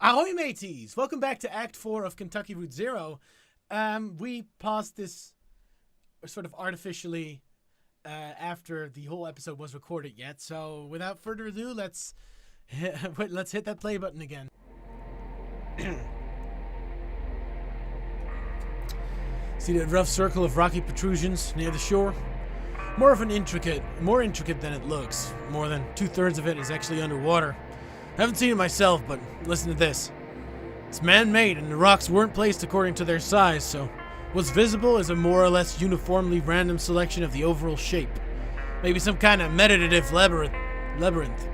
Ahoy mateys! Welcome back to Act 4 of Kentucky Route Zero. We paused this sort of artificially after the whole episode was recorded yet. So without further ado, let's hit that play button again. See that rough circle of rocky protrusions near the shore? More intricate than it looks. More than 2/3 of it is actually underwater. I haven't seen it myself, but listen to this. It's man-made, and the rocks weren't placed according to their size, so what's visible is a more or less uniformly random selection of the overall shape. Maybe some kind of meditative labyrinth.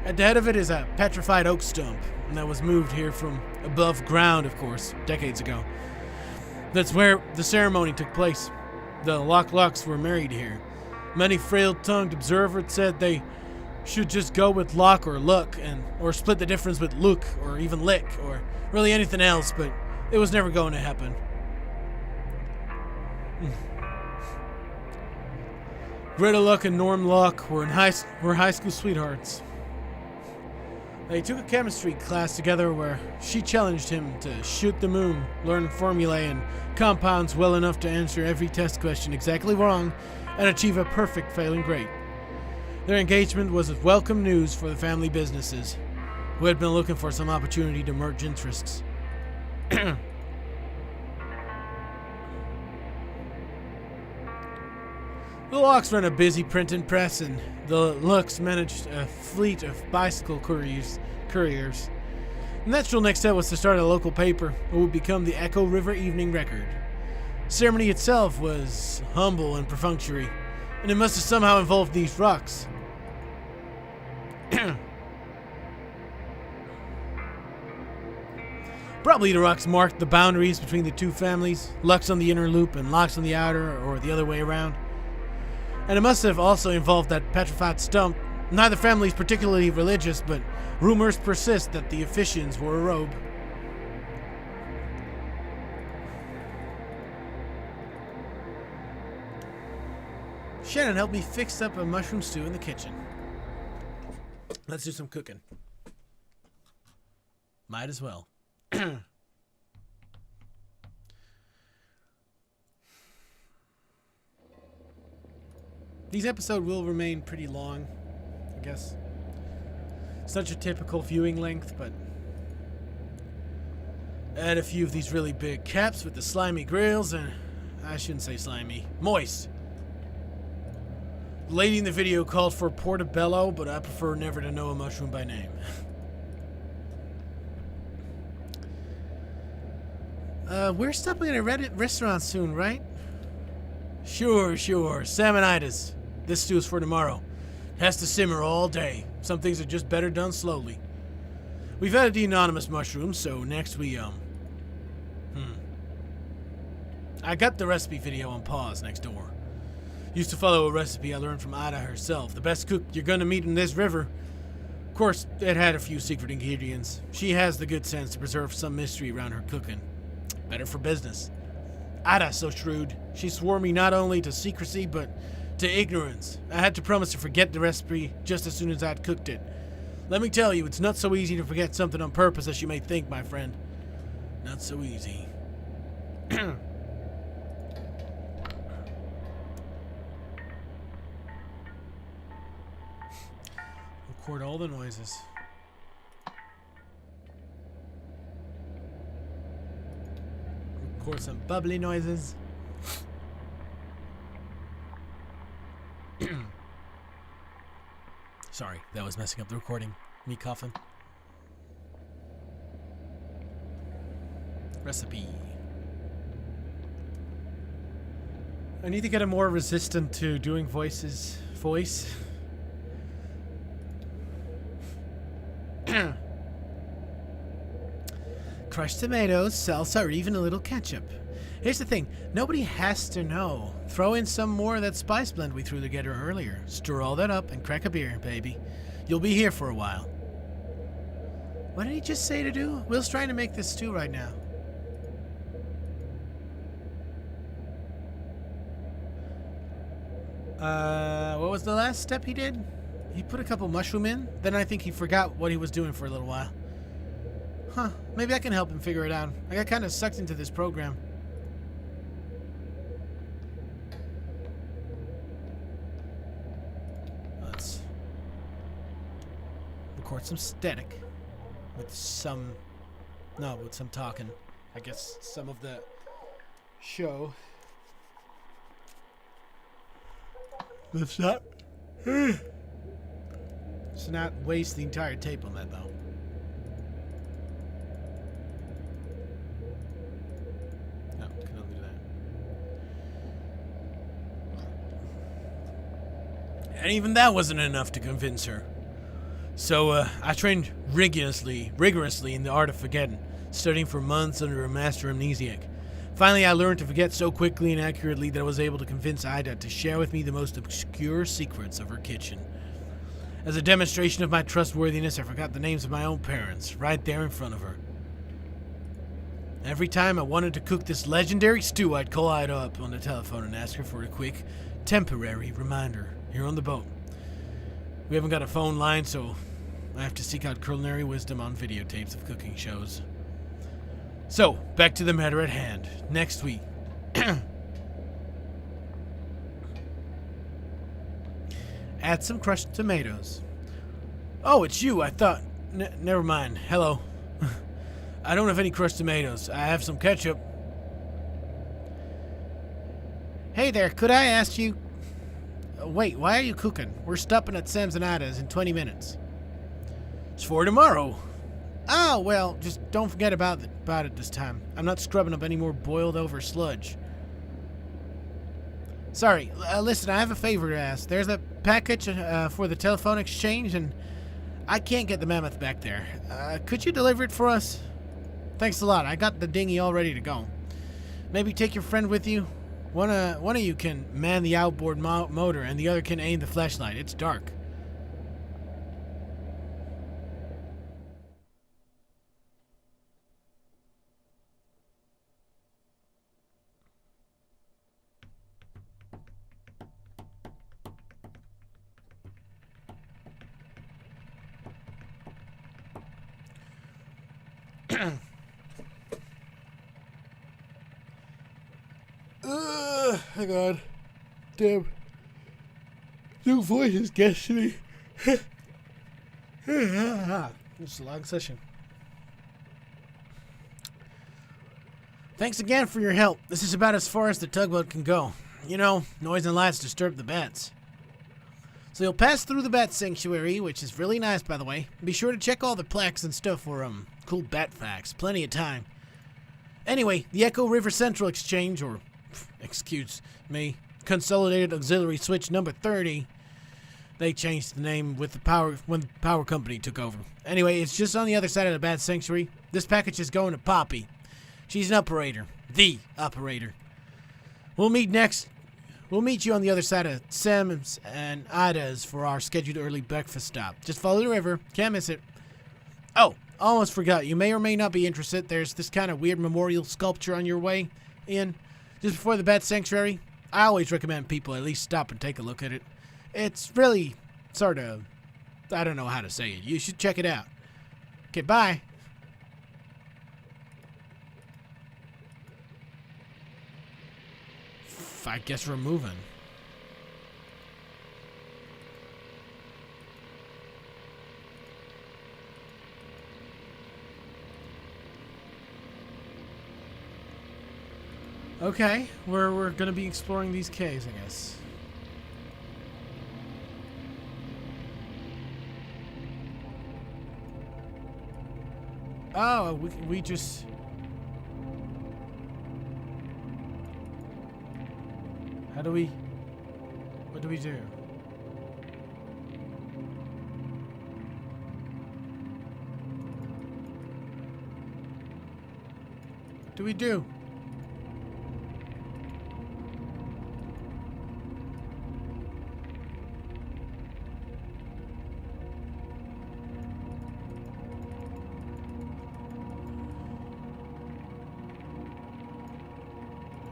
At the head of it is a petrified oak stump, and that was moved here from above ground, of course, decades ago. That's where the ceremony took place. The Locks were married here. Many frail-tongued observers said they should just go with lock or look, or split the difference with look, or even lick, or really anything else, but it was never going to happen. Greta Luck and Norm Locke were high school sweethearts. They took a chemistry class together where she challenged him to shoot the moon, learn formulae and compounds well enough to answer every test question exactly wrong, and achieve a perfect failing grade. Their engagement was welcome news for the family businesses, who had been looking for some opportunity to merge interests. The Locks ran a busy printing press, and the Lucks managed a fleet of bicycle couriers. The natural next step was to start a local paper, what would become the Echo River Evening Record. The ceremony itself was humble and perfunctory, and it must have somehow involved these rocks. Probably the rocks marked the boundaries between the two families, Lux on the inner loop and Locks on the outer, or the other way around. And it must have also involved that petrified stump. Neither family is particularly religious, but rumors persist that the officiants wore a robe. Shannon helped me fix up a mushroom stew in the kitchen. Let's do some cooking. Might as well. These episodes will remain pretty long, I guess. Such a typical viewing length, but add a few of these really big caps with the slimy grills, and I shouldn't say slimy, moist. The lady in the video called for portobello, but I prefer never to know a mushroom by name. We're stopping at a restaurant soon, right? Sure. Salmonitis. This stew's for tomorrow. Has to simmer all day. Some things are just better done slowly. We've added the anonymous mushroom, so next we, I got the recipe video on pause next door. Used to follow a recipe I learned from Ada herself, the best cook you're gonna meet in this river. Of course, it had a few secret ingredients. She has the good sense to preserve some mystery around her cooking. Better for business. Ada, so shrewd. She swore me not only to secrecy, but to ignorance. I had to promise to forget the recipe just as soon as I'd cooked it. Let me tell you, it's not so easy to forget something on purpose as you may think, my friend. Not so easy. Record all the noises. Record some bubbly noises. Sorry, that was messing up the recording. Me coughing. Recipe. I need to get a more resistant to doing voice. Crushed tomatoes, salsa, or even a little ketchup. Here's the thing, nobody has to know. Throw in some more of that spice blend we threw together earlier. Stir all that up and crack a beer, baby. You'll be here for a while. What did he just say to do? Will's trying to make this stew right now. What was the last step he did? He put a couple mushroom in, then I think he forgot what he was doing for a little while. Huh, maybe I can help him figure it out. I got kind of sucked into this program. Let's record some static with some talking. I guess some of the show. Let's not waste the entire tape on that, though. No, can only do that. And even that wasn't enough to convince her. So, I trained rigorously in the art of forgetting, studying for months under a master amnesiac. Finally, I learned to forget so quickly and accurately that I was able to convince Ida to share with me the most obscure secrets of her kitchen. As a demonstration of my trustworthiness, I forgot the names of my own parents, right there in front of her. Every time I wanted to cook this legendary stew, I'd call Ida up on the telephone and ask her for a quick, temporary reminder here on the boat. We haven't got a phone line, so I have to seek out culinary wisdom on videotapes of cooking shows. So, back to the matter at hand. Next week. Add some crushed tomatoes. Oh, it's you. I thought... never mind. Hello. I don't have any crushed tomatoes. I have some ketchup. Hey there, could I ask you... wait, why are you cooking? We're stopping at Sam's and Ida's in 20 minutes. It's for tomorrow. Oh, well, just don't forget about it this time. I'm not scrubbing up any more boiled over sludge. Sorry, listen, I have a favor to ask. There's a package for the telephone exchange, and I can't get the mammoth back there. Could you deliver it for us? Thanks a lot. I got the dinghy all ready to go. Maybe take your friend with you. One of you can man the outboard motor, and the other can aim the flashlight. It's dark. Hang on. Damn. New voices gets to me. It's a long session. Thanks again for your help. This is about as far as the tugboat can go. You know, noise and lights disturb the bats. So you'll pass through the bat sanctuary, which is really nice, by the way. Be sure to check all the plaques and stuff for cool bat facts. Plenty of time. Anyway, the Echo River Central Exchange, or excuse me, Consolidated Auxiliary Switch number 30. They changed the name with when the power company took over. Anyway, it's just on the other side of the bat sanctuary. This package is going to Poppy. She's an operator. The operator. We'll meet you on the other side of Sam's and Ida's for our scheduled early breakfast stop. Just follow the river. Can't miss it. Oh, almost forgot. You may or may not be interested. There's this kind of weird memorial sculpture on your way in, just before the bat sanctuary. I always recommend people at least stop and take a look at it. It's really sort of... I don't know how to say it. You should check it out. Okay, bye. I guess we're moving. Okay, we're gonna be exploring these caves, I guess. Oh, we just... What do we do? What do we do?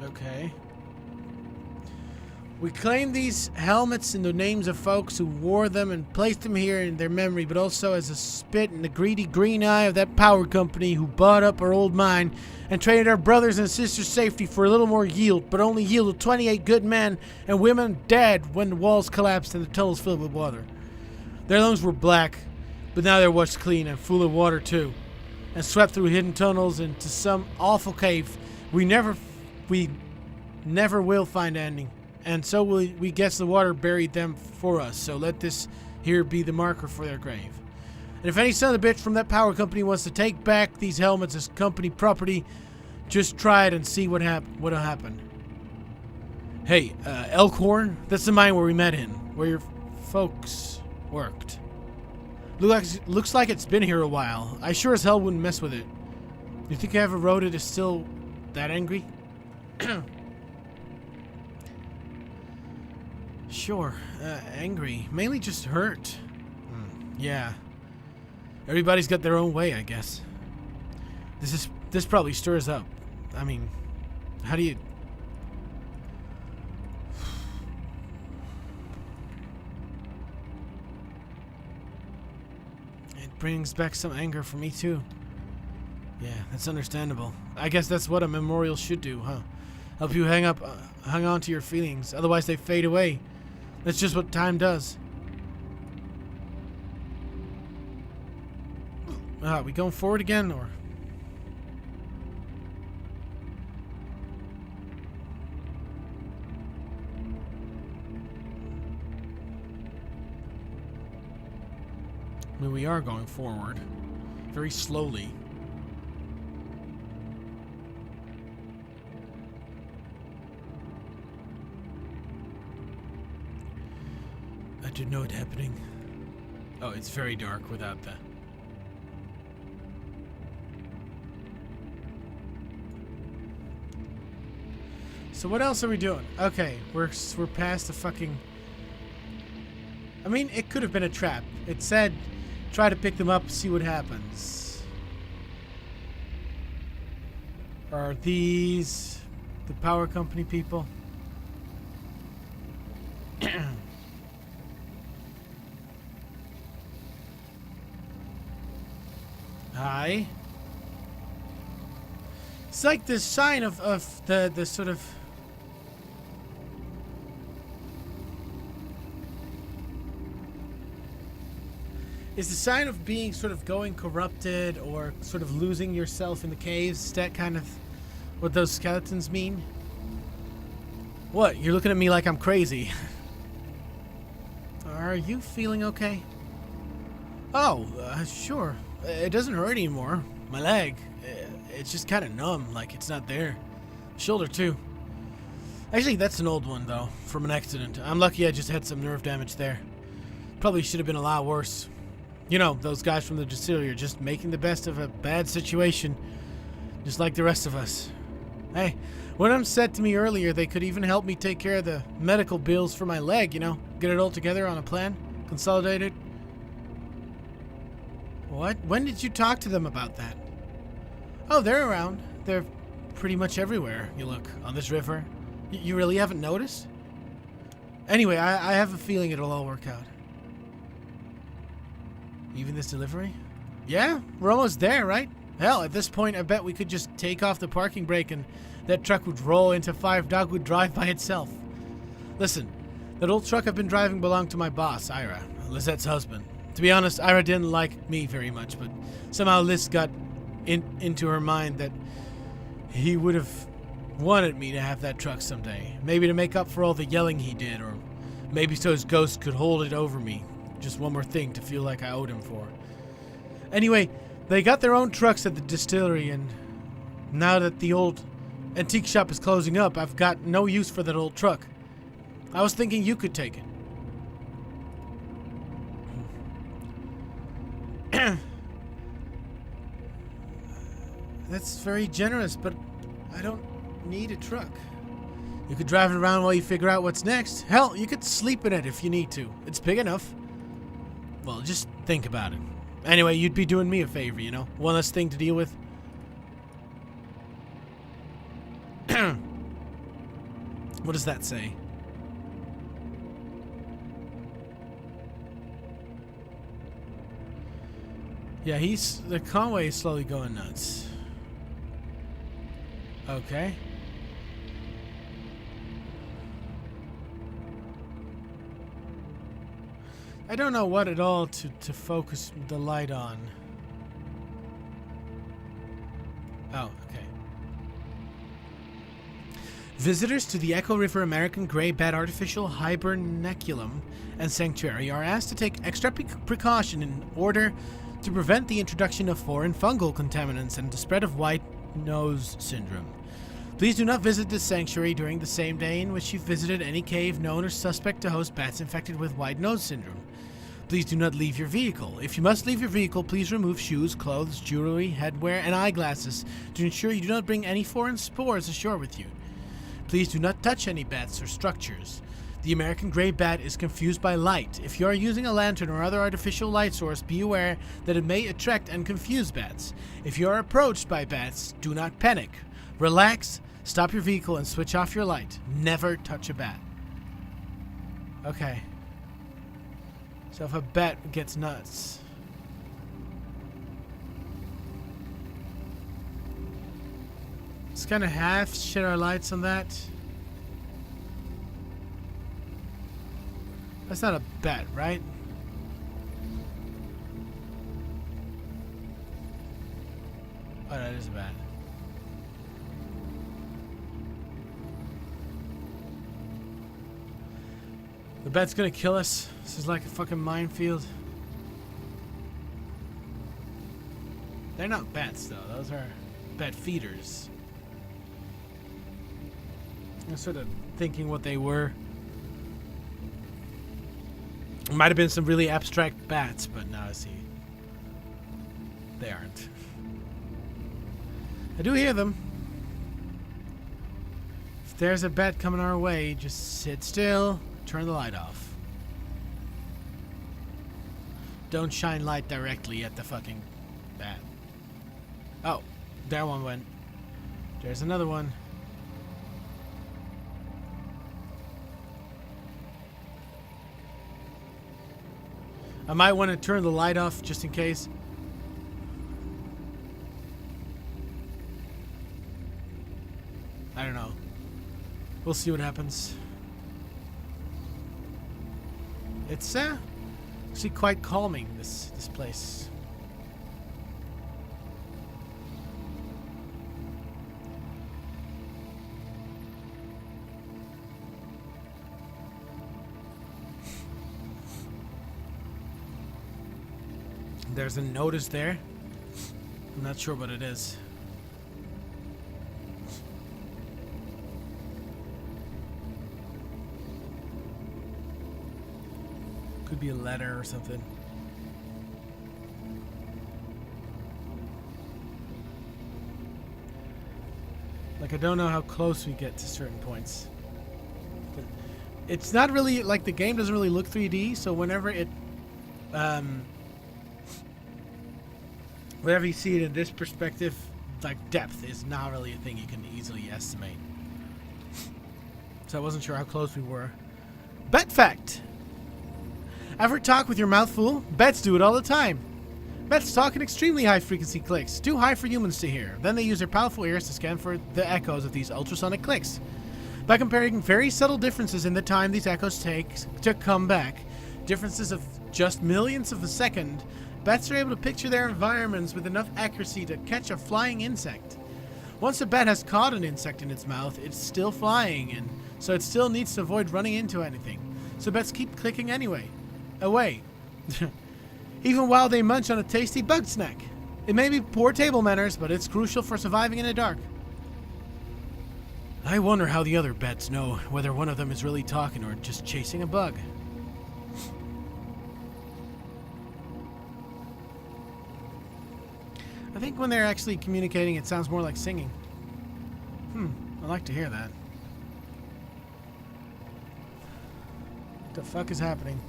Okay. We claim these helmets in the names of folks who wore them and placed them here in their memory, but also as a spit in the greedy green eye of that power company who bought up our old mine and traded our brothers and sisters' safety for a little more yield, but only yielded 28 good men and women dead when the walls collapsed and the tunnels filled with water. Their lungs were black, but now they're washed clean and full of water too, and swept through hidden tunnels into some awful cave we never will find ending. And so we guess the water buried them for us, so let this here be the marker for their grave. And if any son of a bitch from that power company wants to take back these helmets as company property, just try it and see what'll happen. Hey, Elkhorn, that's the mine where we met in, where your folks worked. Looks like it's been here a while. I sure as hell wouldn't mess with it. You think Ever Road is still that angry? Sure, angry. Mainly just hurt. Yeah. Everybody's got their own way, I guess. This probably stirs up. I mean, how do you... It brings back some anger for me, too. Yeah, that's understandable. I guess that's what a memorial should do, huh? Help you hang on to your feelings. Otherwise they fade away. That's just what time does. We going forward again, or? I mean, we are going forward. Very slowly. I do know it happening. Oh, it's very dark without that. So what else are we doing? Okay, we're past the fucking... I mean, it could have been a trap. It said, try to pick them up, see what happens. Are these the power company people? Hi. It's like this sign of the sort of... Is the sign of being sort of going corrupted or sort of losing yourself in the caves? Is that kind of what those skeletons mean? What? You're looking at me like I'm crazy. Are you feeling okay? Oh, sure. It doesn't hurt anymore. My leg, it's just kind of numb, like it's not there. Shoulder, too. Actually, that's an old one, though, from an accident. I'm lucky I just had some nerve damage there. Probably should have been a lot worse. You know, those guys from the distillery are just making the best of a bad situation, just like the rest of us. Hey, one of them said to me earlier they could even help me take care of the medical bills for my leg, you know? Get it all together on a plan? Consolidated? What? When did you talk to them about that? Oh, they're around. They're pretty much everywhere you look on this river. You really haven't noticed? Anyway, I have a feeling it'll all work out. Even this delivery? Yeah, we're almost there, right? Hell, at this point, I bet we could just take off the parking brake and that truck would roll into 5 Dogwood Drive by itself. Listen, that old truck I've been driving belonged to my boss, Ira, Lizette's husband. To be honest, Ira didn't like me very much, but somehow Liz got into her mind that he would have wanted me to have that truck someday. Maybe to make up for all the yelling he did, or maybe so his ghost could hold it over me. Just one more thing to feel like I owed him for. Anyway, they got their own trucks at the distillery, and now that the old antique shop is closing up, I've got no use for that old truck. I was thinking you could take it. That's very generous, but I don't need a truck. You could drive it around while you figure out what's next. Hell, you could sleep in it if you need to. It's big enough. Well, just think about it. Anyway, you'd be doing me a favor, you know? One less thing to deal with. What does that say? Yeah, the Conway is slowly going nuts. Okay. I don't know what at all to focus the light on. Oh, okay. Visitors to the Echo River American Grey Bat Artificial Hibernaculum and Sanctuary are asked to take extra precaution in order to prevent the introduction of foreign fungal contaminants and the spread of white nose syndrome. Please do not visit this sanctuary during the same day in which you visited any cave known or suspect to host bats infected with white nose syndrome. Please do not leave your vehicle. If you must leave your vehicle, please remove shoes, clothes, jewelry, headwear, and eyeglasses to ensure you do not bring any foreign spores ashore with you. Please do not touch any bats or structures. The American Grey Bat is confused by light. If you are using a lantern or other artificial light source, be aware that it may attract and confuse bats. If you are approached by bats, do not panic. Relax, stop your vehicle, and switch off your light. Never touch a bat. Okay. So if a bat gets nuts... Let's kind of half shed our lights on that. That's not a bat, right? Oh, that is a bat. The bat's gonna kill us. This is like a fucking minefield. They're not bats, though. Those are bat feeders. I'm sort of thinking what they were. It might have been some really abstract bats, but now I see they aren't. I do hear them. If there's a bat coming our way, just sit still, turn the light off. Don't shine light directly at the fucking bat. Oh, there one went. There's another one. I might want to turn the light off just in case. I don't know. We'll see what happens. It's actually quite calming, this place. There's a notice there. I'm not sure what it is. Could be a letter or something. Like, I don't know how close we get to certain points. But it's not really, like, the game doesn't really look 3D, so whenever it, whenever you see it in this perspective, like, depth is not really a thing you can easily estimate. So I wasn't sure how close we were. Bet fact! Ever talk with your mouth full? Bats do it all the time. Bats talk in extremely high frequency clicks, too high for humans to hear. Then they use their powerful ears to scan for the echoes of these ultrasonic clicks. By comparing very subtle differences in the time these echoes take to come back, differences of just millions of a second, bats are able to picture their environments with enough accuracy to catch a flying insect. Once a bat has caught an insect in its mouth, it's still flying, and so it still needs to avoid running into anything. So bats keep clicking anyway. Away. Even while they munch on a tasty bug snack. It may be poor table manners, but it's crucial for surviving in the dark. I wonder how the other bats know whether one of them is really talking or just chasing a bug. I think when they're actually communicating, it sounds more like singing. I like to hear that. What the fuck is happening?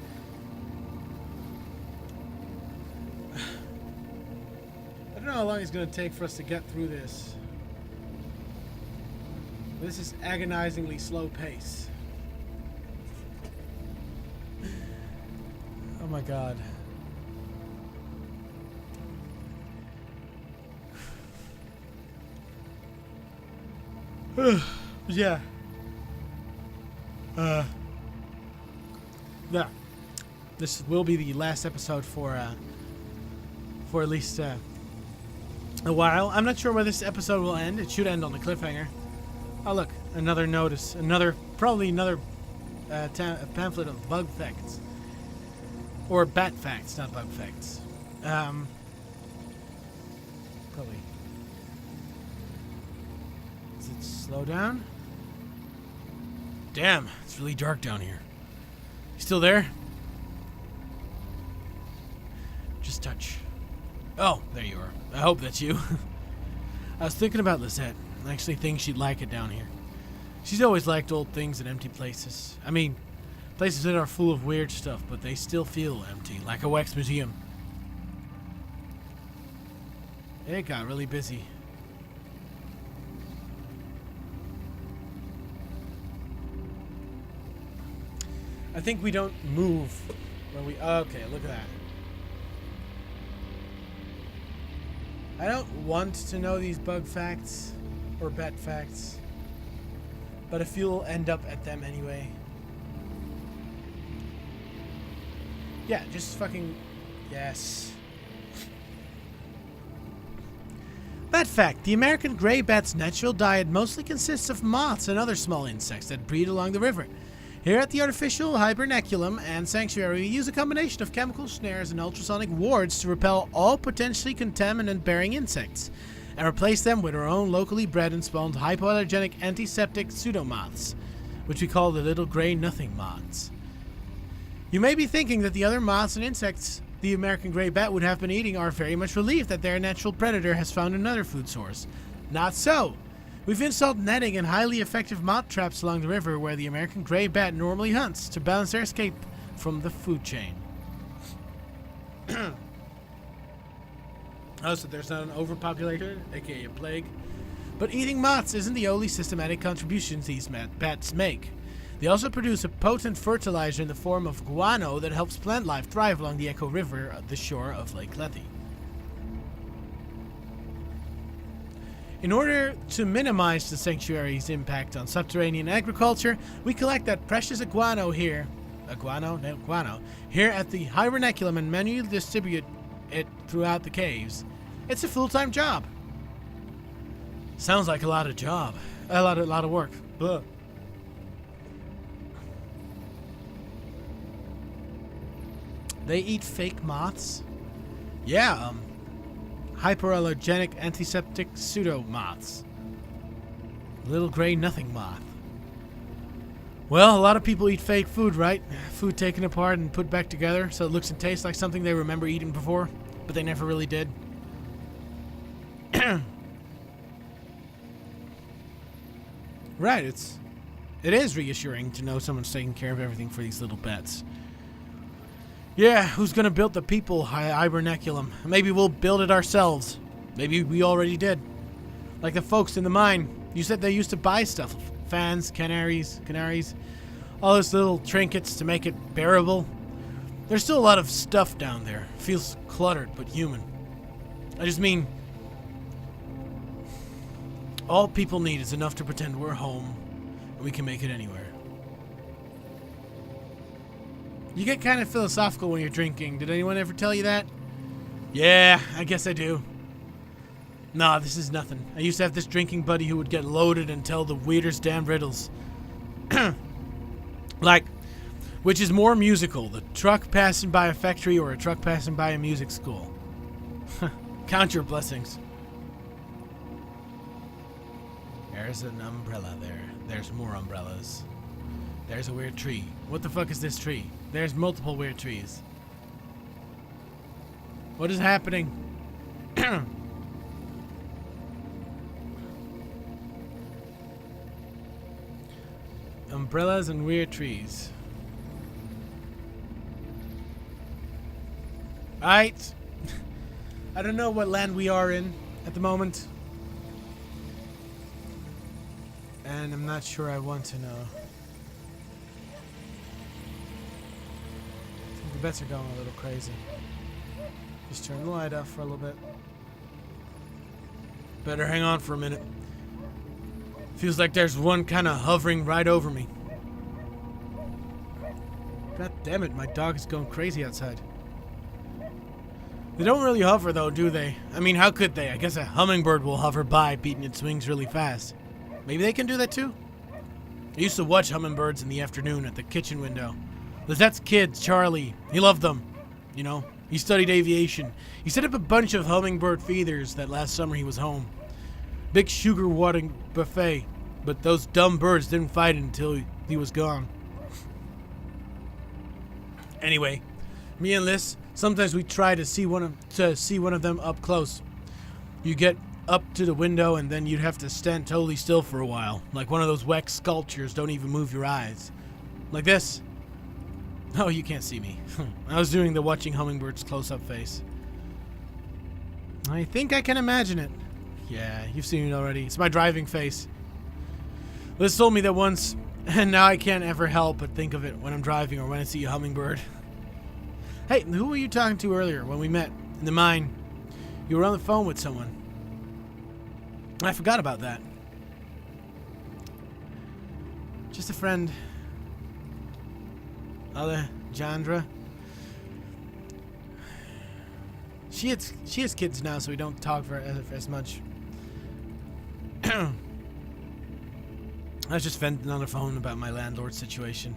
I don't know how long it's going to take for us to get through this. This is agonizingly slow pace. Oh my god. Yeah. Yeah. This will be the last episode for at least a while. I'm not sure where this episode will end. It should end on a cliffhanger. Oh look, another notice. Probably another pamphlet of bug facts. Or bat facts, not bug facts. Probably. Does it slow down? Damn, it's really dark down here. You still there? Just touch. Oh, there you are. I hope that's you. I was thinking about Lisette. I actually think she'd like it down here. She's always liked old things and empty places. I mean, places that are full of weird stuff, but they still feel empty, like a wax museum. It got really busy. I think we don't move when we... Okay, look at that. I don't want to know these bug facts or bat facts, but I feel we'll end up at them anyway. Yeah, just fucking... Yes. Bat fact. The American gray bat's natural diet mostly consists of moths and other small insects that breed along the river. Here at the artificial hibernaculum and sanctuary, we use a combination of chemical snares and ultrasonic wards to repel all potentially contaminant-bearing insects, and replace them with our own locally bred and spawned hypoallergenic antiseptic pseudomoths, which we call the little gray nothing moths. You may be thinking that the other moths and insects the American gray bat would have been eating are very much relieved that their natural predator has found another food source. Not so! We've installed netting and highly effective moth traps along the river where the American gray bat normally hunts to balance their escape from the food chain. Oh, so there's not an overpopulation, aka a plague. But eating moths isn't the only systematic contributions these bats make. They also produce a potent fertilizer in the form of guano that helps plant life thrive along the Echo River at the shore of Lake Lethe. In order to minimize the sanctuary's impact on subterranean agriculture, we collect that precious guano here at the hibernaculum and manually distribute it throughout the caves. It's a full-time job. Sounds like a lot of work. Ugh. They eat fake moths? Yeah, hyperallergenic antiseptic pseudo-moths. Little gray nothing moth. Well, a lot of people eat fake food, right? Food taken apart and put back together so it looks and tastes like something they remember eating before, but they never really did. Right, it is reassuring to know someone's taking care of everything for these little pets. Yeah, who's gonna build the people hibernaculum? Maybe we'll build it ourselves. Maybe we already did. Like the folks in the mine. You said they used to buy stuff. Fans, canaries, all those little trinkets to make it bearable. There's still a lot of stuff down there. Feels cluttered, but human. I just mean, all people need is enough to pretend we're home, and we can make it anywhere. You get kind of philosophical when you're drinking. Did anyone ever tell you that? Yeah, I guess I do. Nah, this is nothing. I used to have this drinking buddy who would get loaded and tell the weirdest damn riddles. Like, which is more musical, the truck passing by a factory or a truck passing by a music school? Count your blessings. There's an umbrella there. There's more umbrellas. There's a weird tree. What the fuck is this tree? There's multiple weird trees. What is happening? Umbrellas and weird trees. Alright. I don't know what land we are in at the moment. And I'm not sure I want to know. The bets are going a little crazy. Just turn the light off for a little bit. Better hang on for a minute. Feels like there's one kind of hovering right over me. God damn it, my dog is going crazy outside. They don't really hover though, do they? I mean, how could they? I guess a hummingbird will hover by, beating its wings really fast. Maybe they can do that too? I used to watch hummingbirds in the afternoon at the kitchen window. Lizette's kid, Charlie, he loved them. You know, he studied aviation. He set up a bunch of hummingbird feeders that last summer he was home. Big sugar water buffet, but those dumb birds didn't fight it until he was gone. Anyway, me and Liz, sometimes we try to see one of them up close. You get up to the window and then you'd have to stand totally still for a while, like one of those wax sculptures. Don't even move your eyes, like this. Oh, you can't see me. I was doing the watching hummingbirds close-up face. I think I can imagine it. Yeah, you've seen it already. It's my driving face. Liz told me that once, and now I can't ever help but think of it when I'm driving or when I see a hummingbird. Hey, who were you talking to earlier when we met in the mine? You were on the phone with someone. I forgot about that. Just a friend. Alejandra. She has kids now, so we don't talk as much. I was just venting on the phone about my landlord situation.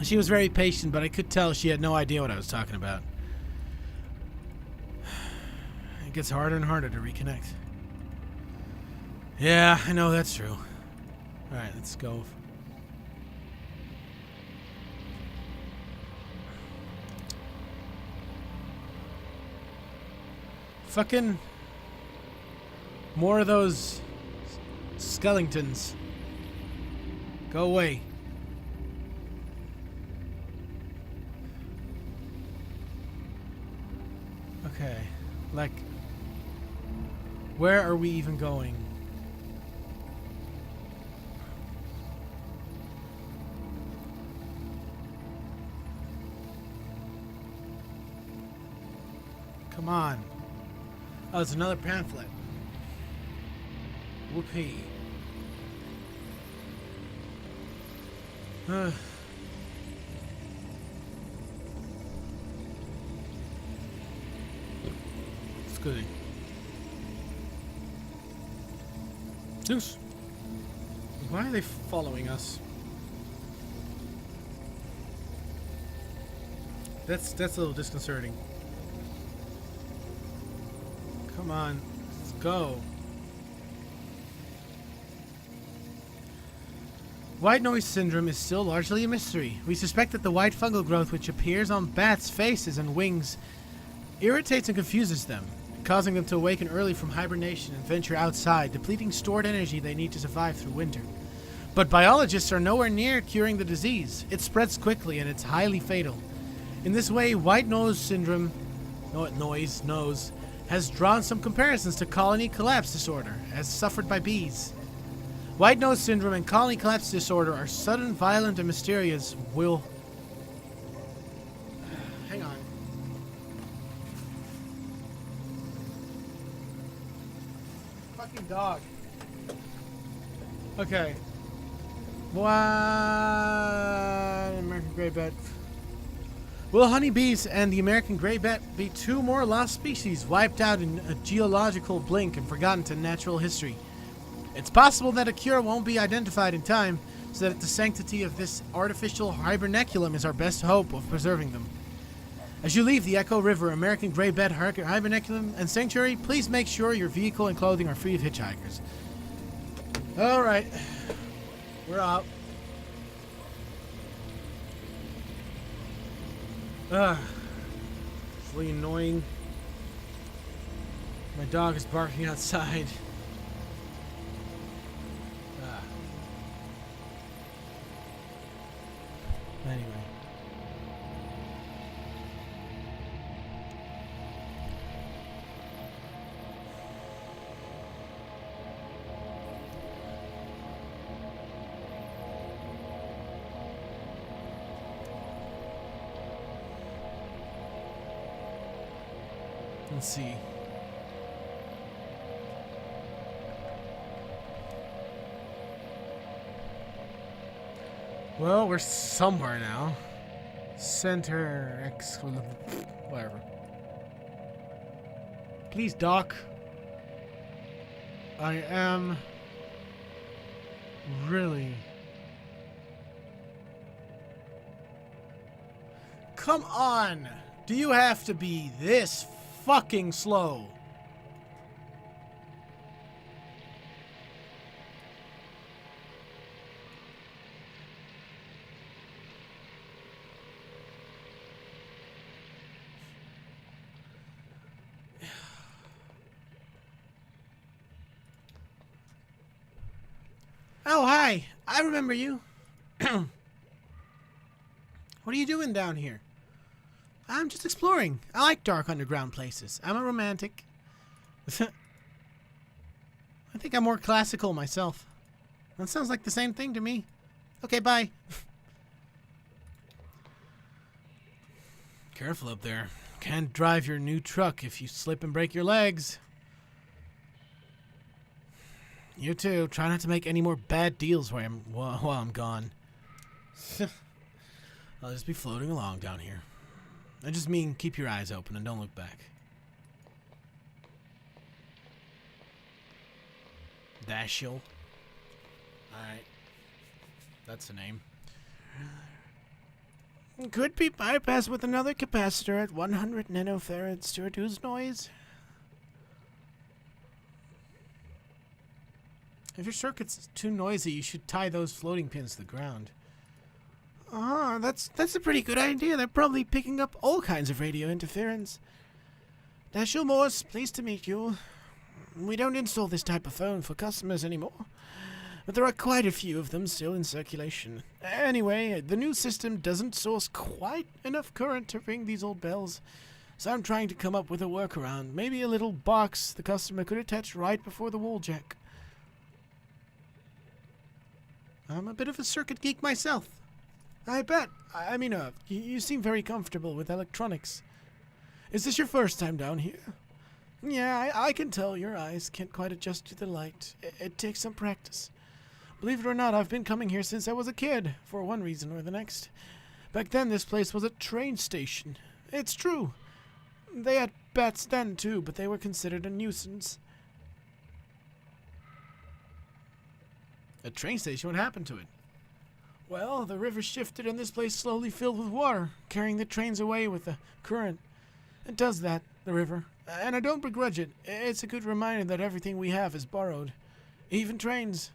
She was very patient, but I could tell she had no idea what I was talking about. It gets harder and harder to reconnect. Yeah, I know that's true. Alright, let's go. Fucking more of those skeletons. Go away. Okay, like, where are we even going? Come on. Oh, it's another pamphlet. Whoopee. It's good. Zeus. Why are they following us? That's a little disconcerting. Come on, let's go. White noise syndrome is still largely a mystery. We suspect that the white fungal growth which appears on bats' faces and wings irritates and confuses them, causing them to awaken early from hibernation and venture outside, depleting stored energy they need to survive through winter. But biologists are nowhere near curing the disease. It spreads quickly and it's highly fatal. In this way, white nose syndrome, has drawn some comparisons to colony collapse disorder, as suffered by bees. White nose syndrome and colony collapse disorder are sudden, violent, and mysterious. Hang on. Fucking dog. Okay. What? American gray bat. Will honeybees and the American gray bat be two more lost species wiped out in a geological blink and forgotten to natural history? It's possible that a cure won't be identified in time, so that the sanctity of this artificial hibernaculum is our best hope of preserving them. As you leave the Echo River American gray bat hibernaculum and sanctuary, please make sure your vehicle and clothing are free of hitchhikers. Alright. We're out. It's really annoying. My dog is barking outside. Anyway. Let's see. Well, we're somewhere now. Center X, whatever. Please, Doc. I am really. Come on! Do you have to be this fucking slow? Oh, hi. I remember you. What are you doing down here? I'm just exploring. I like dark underground places. I'm a romantic. I think I'm more classical myself. That sounds like the same thing to me. Okay, bye. Careful up there. Can't drive your new truck if you slip and break your legs. You too. Try not to make any more bad deals while I'm gone. I'll just be floating along down here. I just mean keep your eyes open and don't look back. Dashiell. Alright. That's the name. Could be bypassed with another capacitor at 100 nanofarads to reduce noise. If your circuit's too noisy, you should tie those floating pins to the ground. Ah, that's a pretty good idea. They're probably picking up all kinds of radio interference. Dashiell Morse, pleased to meet you. We don't install this type of phone for customers anymore, but there are quite a few of them still in circulation. Anyway, the new system doesn't source quite enough current to ring these old bells, so I'm trying to come up with a workaround. Maybe a little box the customer could attach right before the wall jack. I'm a bit of a circuit geek myself. I bet. I mean, you seem very comfortable with electronics. Is this your first time down here? Yeah, I can tell your eyes can't quite adjust to the light. It takes some practice. Believe it or not, I've been coming here since I was a kid, for one reason or the next. Back then, this place was a train station. It's true. They had bats then, too, but they were considered a nuisance. A train station? What happened to it? Well, the river shifted and this place slowly filled with water, carrying the trains away with the current. It does that, the river. And I don't begrudge it. It's a good reminder that everything we have is borrowed. Even trains.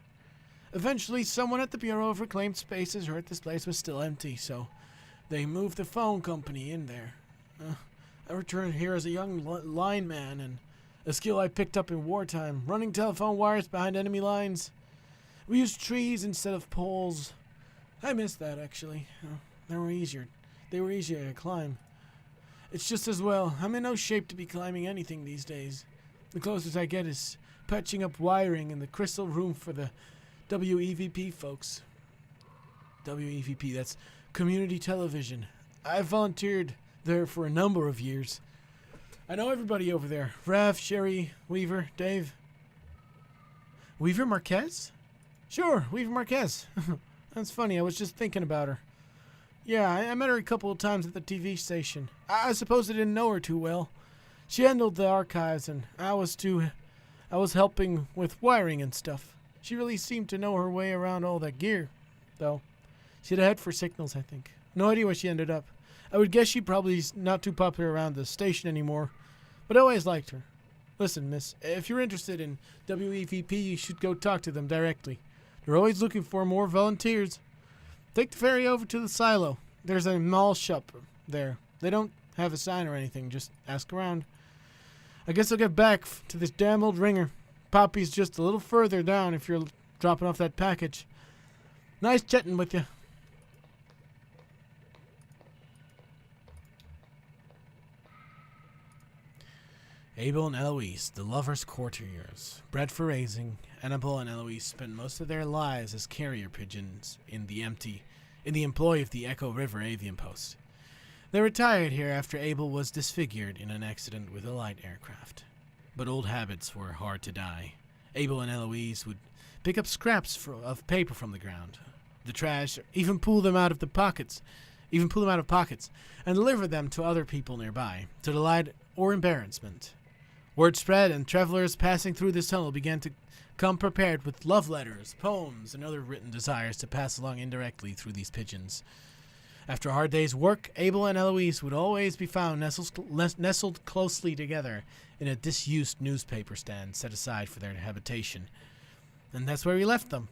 Eventually, someone at the Bureau of Reclaimed Spaces heard this place was still empty, so they moved the phone company in there. I returned here as a young lineman, and a skill I picked up in wartime, running telephone wires behind enemy lines. We used trees instead of poles. I miss that, actually. They were easier to climb. It's just as well. I'm in no shape to be climbing anything these days. The closest I get is patching up wiring in the crystal room for the WEVP folks. WEVP, that's community television. I volunteered there for a number of years. I know everybody over there. Raph, Sherry, Weaver, Dave. Weaver Marquez? Sure, Weaver Marquez. That's funny, I was just thinking about her. Yeah, I met her a couple of times at the TV station. I suppose I didn't know her too well. She handled the archives, and I was helping with wiring and stuff. She really seemed to know her way around all that gear, though. She had a head for signals, I think. No idea where she ended up. I would guess she probably's not too popular around the station anymore, but I always liked her. Listen, miss, if you're interested in WEVP, you should go talk to them directly. They're always looking for more volunteers. Take the ferry over to the silo. There's a mall shop there. They don't have a sign or anything, just ask around. I guess I'll get back to this damn old ringer. Poppy's just a little further down if you're dropping off that package. Nice chatting with you. Abel and Eloise, the lovers' courtiers. Bred for raising, Annabelle and Eloise spent most of their lives as carrier pigeons in the employ of the Echo River Avian Post. They retired here after Abel was disfigured in an accident with a light aircraft. But old habits were hard to die. Abel and Eloise would pick up scraps of paper from the ground, the trash, even pull them out of pockets, and deliver them to other people nearby, to delight or embarrassment. Word spread, and travelers passing through this tunnel began to come prepared with love letters, poems, and other written desires to pass along indirectly through these pigeons. After a hard day's work, Abel and Eloise would always be found nestled closely together in a disused newspaper stand set aside for their habitation. And that's where we left them.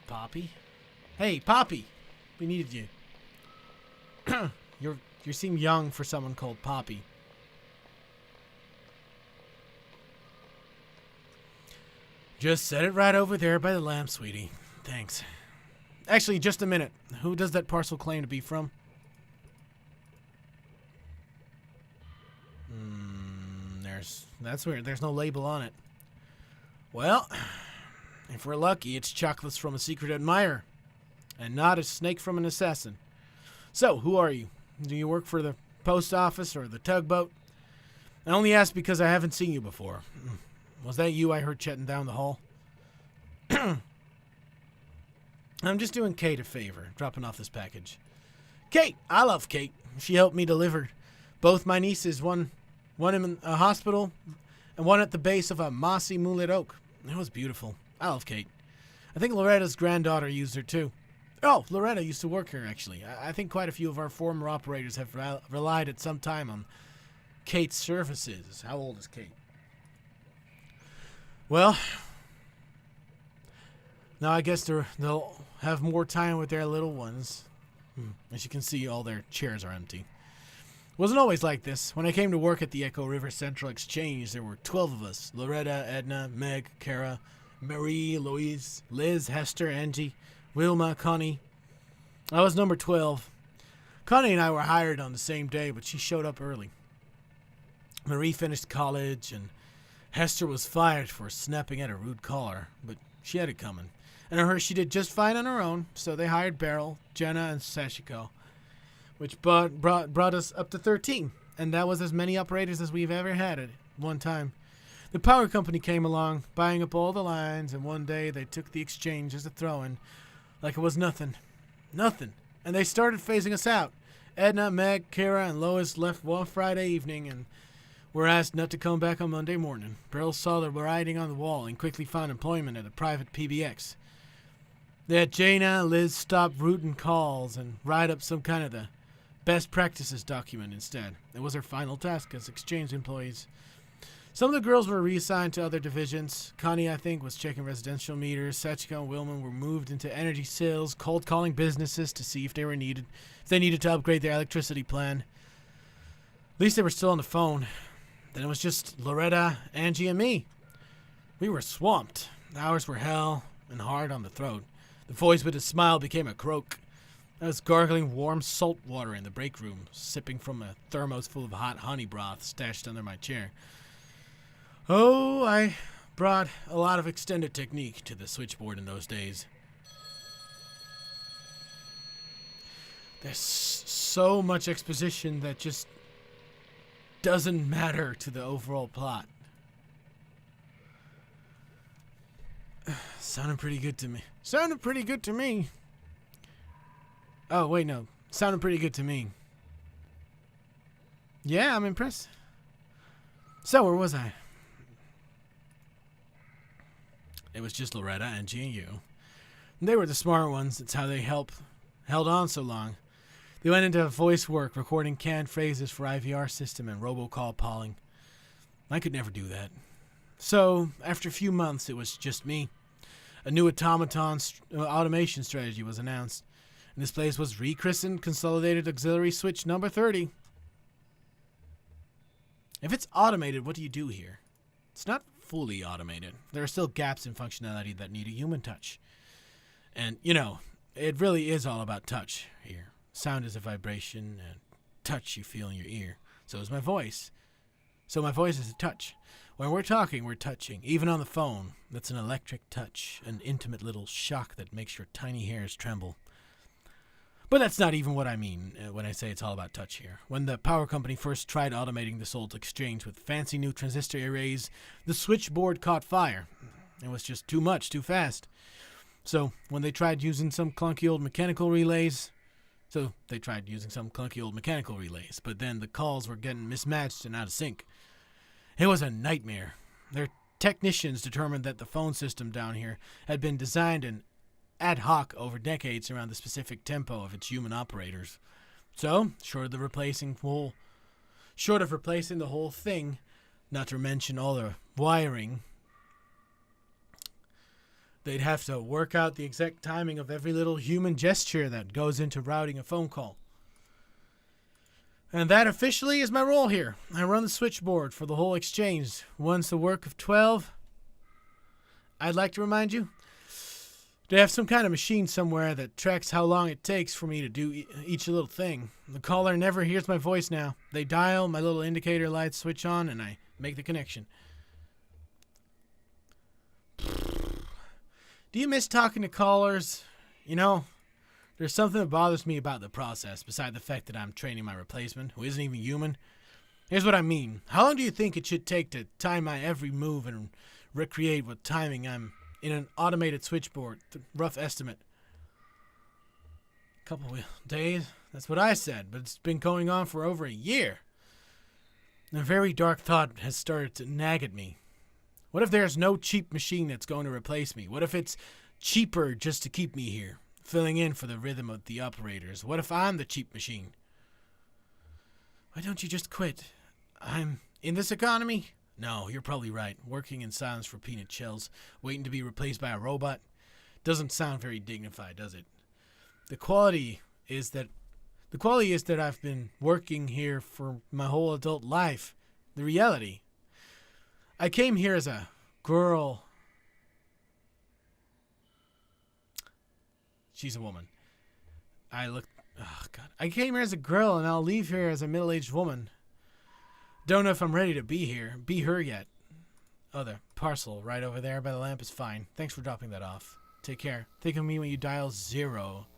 Poppy? Hey, Poppy! We needed you. You seem young for someone called Poppy. Just set it right over there by the lamp, sweetie. Thanks. Actually, just a minute. Who does that parcel claim to be from? That's weird. There's no label on it. Well, if we're lucky, it's chocolates from a secret admirer, and not a snake from an assassin. So, who are you? Do you work for the post office or the tugboat? I only ask because I haven't seen you before. Was that you I heard chatting down the hall? I'm just doing Kate a favor, dropping off this package. Kate! I love Kate. She helped me deliver both my nieces, one in a hospital and one at the base of a mossy moonlit oak. It was beautiful. I love Kate. I think Loretta's granddaughter used her too. Oh, Loretta used to work here, actually. I think quite a few of our former operators have relied at some time on Kate's services. How old is Kate? Well, now I guess they'll have more time with their little ones. As you can see, all their chairs are empty. Wasn't always like this. When I came to work at the Echo River Central Exchange, there were 12 of us. Loretta, Edna, Meg, Kara, Marie, Louise, Liz, Hester, Angie, Wilma, Connie. I was number 12. Connie and I were hired on the same day, but she showed up early. Marie finished college, and Hester was fired for snapping at a rude caller, but she had it coming. And I heard she did just fine on her own, so they hired Beryl, Jenna, and Sashiko, which brought us up to 13, and that was as many operators as we've ever had at one time. The power company came along, buying up all the lines, and one day they took the exchange as a throw-in, like it was nothing. Nothing. And they started phasing us out. Edna, Meg, Kara, and Lois left one Friday evening and were asked not to come back on Monday morning. Beryl saw the writing on the wall and quickly found employment at a private PBX. They had Jaina and Liz stop routing calls and write up some kind of the best practices document instead. It was her final task as exchange employees. Some of the girls were reassigned to other divisions. Connie, I think, was checking residential meters. Sachiko and Wilman were moved into energy sales, cold calling businesses to see if they needed to upgrade their electricity plan. At least they were still on the phone. Then it was just Loretta, Angie, and me. We were swamped. The hours were hell and hard on the throat. The voice with a smile became a croak. I was gargling warm salt water in the break room, sipping from a thermos full of hot honey broth stashed under my chair. Oh, I brought a lot of extended technique to the switchboard in those days. There's so much exposition that just doesn't matter to the overall plot. Sounded pretty good to me. Oh, wait, no. Sounded pretty good to me. Yeah, I'm impressed. So, where was I? It was just Loretta, Angie, and you. They were the smart ones. That's how they held on so long. They went into voice work, recording canned phrases for IVR system and robocall calling. I could never do that. So, after a few months, it was just me. A new automation strategy was announced, and this place was rechristened Consolidated Auxiliary Switch number 30. If it's automated, what do you do here? It's not fully automated. There are still gaps in functionality that need a human touch. And, it really is all about touch here. Sound is a vibration, and touch you feel in your ear. So is my voice. So my voice is a touch. When we're talking, we're touching. Even on the phone, that's an electric touch, an intimate little shock that makes your tiny hairs tremble. But that's not even what I mean when I say it's all about touch here. When the power company first tried automating this old exchange with fancy new transistor arrays, the switchboard caught fire. It was just too much, too fast. So when they tried using some clunky old mechanical relays, but then the calls were getting mismatched and out of sync. It was a nightmare. Their technicians determined that the phone system down here had been designed and ad hoc over decades around the specific tempo of its human operators. So, short of replacing the whole thing, not to mention all the wiring, they'd have to work out the exact timing of every little human gesture that goes into routing a phone call. And that officially is my role here. I run the switchboard for the whole exchange. Once the work of 12, I'd like to remind you, they have some kind of machine somewhere that tracks how long it takes for me to do each little thing. The caller never hears my voice now. They dial, my little indicator lights switch on, and I make the connection. Do you miss talking to callers? You know, there's something that bothers me about the process, beside the fact that I'm training my replacement, who isn't even human. Here's what I mean. How long do you think it should take to time my every move and recreate what timing I'm in an automated switchboard? Rough estimate. A couple of days? That's what I said, but it's been going on for over a year. A very dark thought has started to nag at me. What if there's no cheap machine that's going to replace me? What if it's cheaper just to keep me here, filling in for the rhythm of the operators? What if I'm the cheap machine? Why don't you just quit? I'm in this economy? No, you're probably right. Working in silence for peanut shells, waiting to be replaced by a robot, doesn't sound very dignified, does it? The quality is that I've been working here for my whole adult life. The reality. I came here as a girl. She's a woman. I came here as a girl, and I'll leave here as a middle-aged woman. Don't know if I'm ready to be her yet. Oh, the parcel right over there by the lamp is fine. Thanks for dropping that off. Take care. Think of me when you dial 0.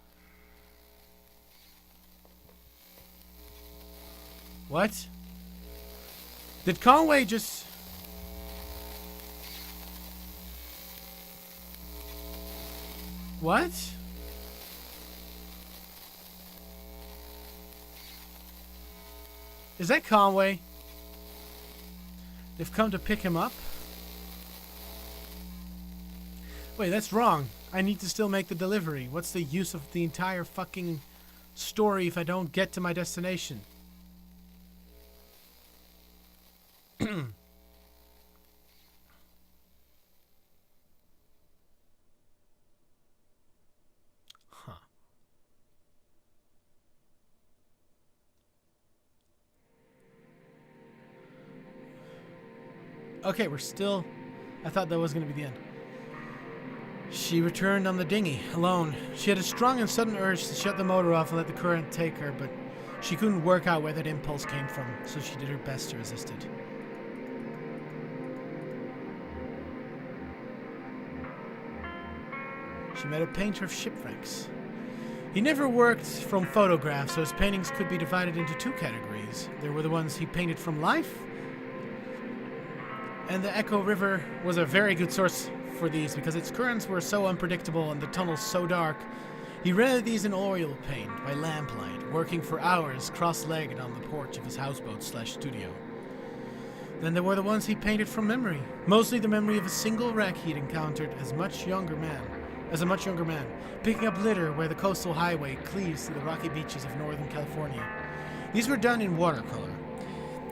What? Did Conway just... What? Is that Conway? They've come to pick him up? Wait, that's wrong. I need to still make the delivery. What's the use of the entire fucking story if I don't get to my destination? Okay, we're still... I thought that was going to be the end. She returned on the dinghy, alone. She had a strong and sudden urge to shut the motor off and let the current take her, but she couldn't work out where that impulse came from, so she did her best to resist it. She met a painter of shipwrecks. He never worked from photographs, so his paintings could be divided into 2 categories. There were the ones he painted from life, and the Echo River was a very good source for these because its currents were so unpredictable and the tunnels so dark. He rendered these in oil paint by lamplight, working for hours cross-legged on the porch of his houseboat/studio. Then there were the ones he painted from memory, mostly the memory of a single wreck he'd encountered as a much younger man, picking up litter where the coastal highway cleaves to the rocky beaches of Northern California. These were done in watercolor.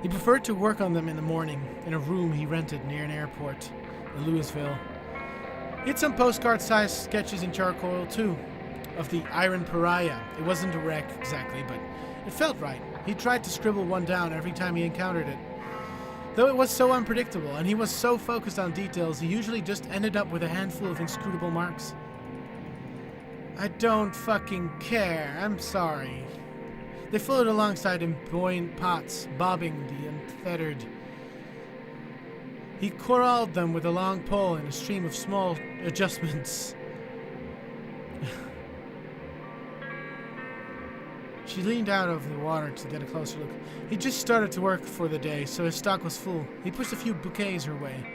He preferred to work on them in the morning in a room he rented near an airport in Louisville. He had some postcard-sized sketches in charcoal, too, of the Iron Pariah. It wasn't a wreck, exactly, but it felt right. He tried to scribble one down every time he encountered it. Though it was so unpredictable, and he was so focused on details, he usually just ended up with a handful of inscrutable marks. I don't fucking care. I'm sorry. They floated alongside in buoyant pots, bobbing the unfettered. He corralled them with a long pole in a stream of small adjustments. She leaned out over the water to get a closer look. He just started to work for the day, so his stock was full. He pushed a few bouquets her way.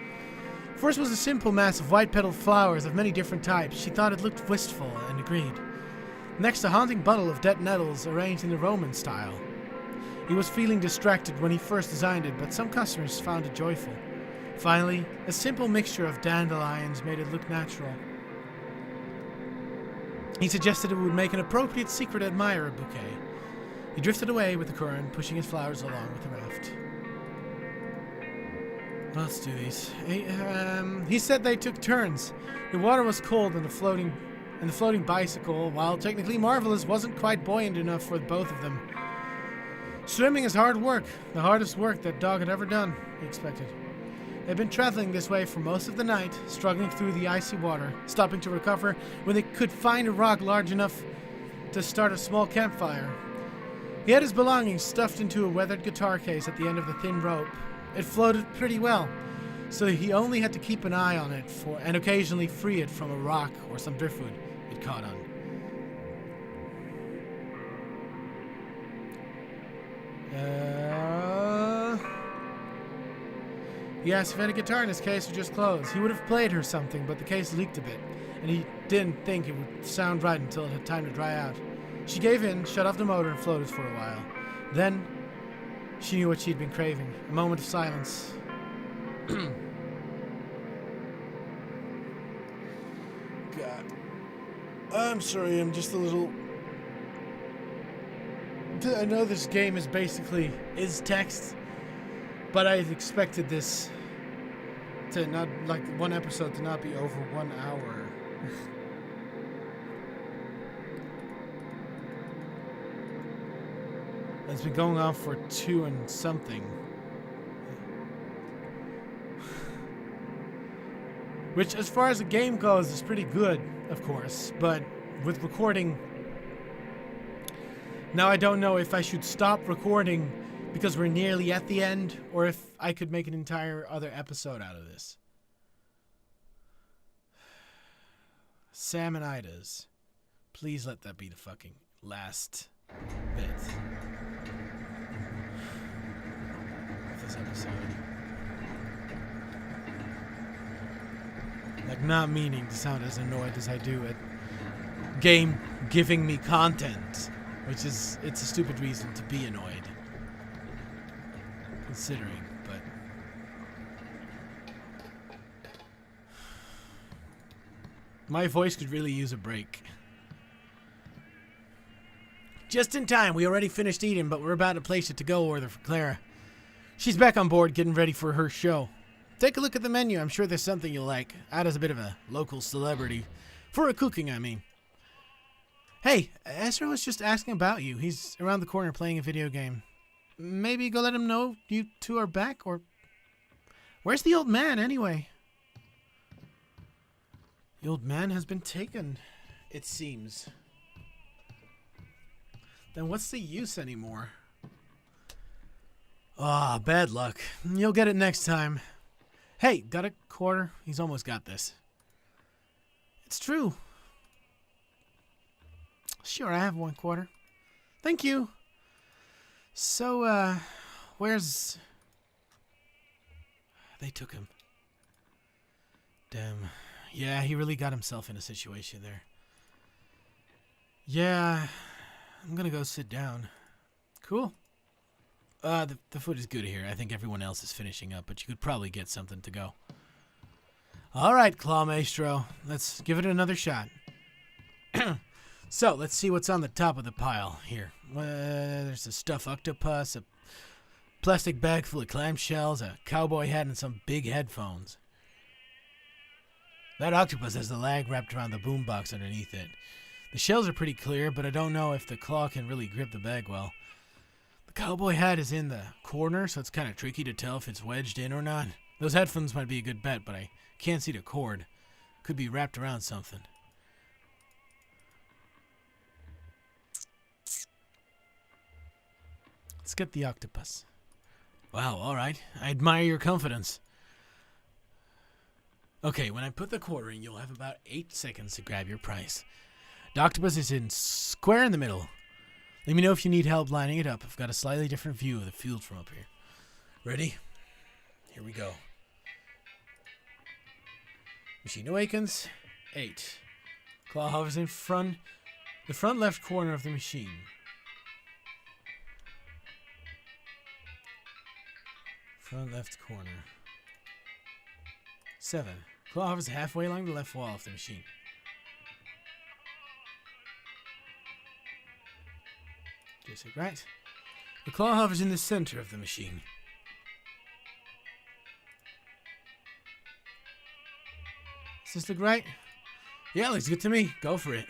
First was a simple mass of white-petaled flowers of many different types. She thought it looked wistful and agreed. Next, a haunting bundle of dead nettles arranged in the Roman style. He was feeling distracted when he first designed it, but some customers found it joyful. Finally, a simple mixture of dandelions made it look natural. He suggested it would make an appropriate secret admirer bouquet. He drifted away with the current, pushing his flowers along with the raft. Let's do these. He said they took turns. The water was cold and the floating bicycle, while technically marvelous, wasn't quite buoyant enough for both of them. Swimming is hard work, the hardest work that dog had ever done, he expected. They'd been traveling this way for most of the night, struggling through the icy water, stopping to recover when they could find a rock large enough to start a small campfire. He had his belongings stuffed into a weathered guitar case at the end of the thin rope. It floated pretty well, so he only had to keep an eye on it and occasionally free it from a rock or some driftwood it caught on. He asked if he had a guitar in his case or just clothes. He would have played her something, but the case leaked a bit, and he didn't think it would sound right until it had time to dry out. She gave in, shut off the motor, and floated for a while. Then, she knew what she'd been craving. A moment of silence. God. I'm sorry, I'm just a little... I know this game is text, but I expected this to not, like, one episode to not be over 1 hour. It's been going on for 2 and something. Which, as far as the game goes, is pretty good, of course. But with recording... Now I don't know if I should stop recording because we're nearly at the end, or if I could make an entire other episode out of this. Sam and Ida's. Please let that be the fucking last bit of this episode. Like, not meaning to sound as annoyed as I do at game giving me content, which is, it's a stupid reason to be annoyed. Considering, but... my voice could really use a break. Just in time, we already finished eating, but we're about to place it to go order for Clara. She's back on board getting ready for her show. Take a look at the menu, I'm sure there's something you'll like. Ada's a bit of a local celebrity. For her cooking, I mean. Hey, Ezra was just asking about you. He's around the corner playing a video game. Maybe go let him know you two are back, or... Where's the old man, anyway? The old man has been taken, it seems. Then what's the use anymore? Ah, bad luck. You'll get it next time. Hey, got a quarter? He's almost got this. It's true. Sure, I have 1 quarter. Thank you. So, where's... They took him. Damn. Yeah, he really got himself in a situation there. Yeah, I'm gonna go sit down. Cool. The food is good here. I think everyone else is finishing up, but you could probably get something to go. Alright, Claw Maestro. Let's give it another shot. So, let's see what's on the top of the pile here. There's a stuffed octopus, a plastic bag full of clamshells, a cowboy hat, and some big headphones. That octopus has the lag wrapped around the boombox underneath it. The shells are pretty clear, but I don't know if the claw can really grip the bag well. The cowboy hat is in the corner, so it's kind of tricky to tell if it's wedged in or not. Those headphones might be a good bet, but I can't see the cord. Could be wrapped around something. Let's get the octopus. Wow, alright. I admire your confidence. Okay, when I put the quarter in, you'll have about 8 seconds to grab your prize. The octopus is in square in the middle. Let me know if you need help lining it up. I've got a slightly different view of the field from up here. Ready? Here we go. Machine awakens. 8. Claw hovers in front, the front left corner of the machine. Front left corner. 7. Claw hovers halfway along the left wall of the machine. Just like right. The claw hovers in the center of the machine. Does this look right? Yeah, looks good to me. Go for it.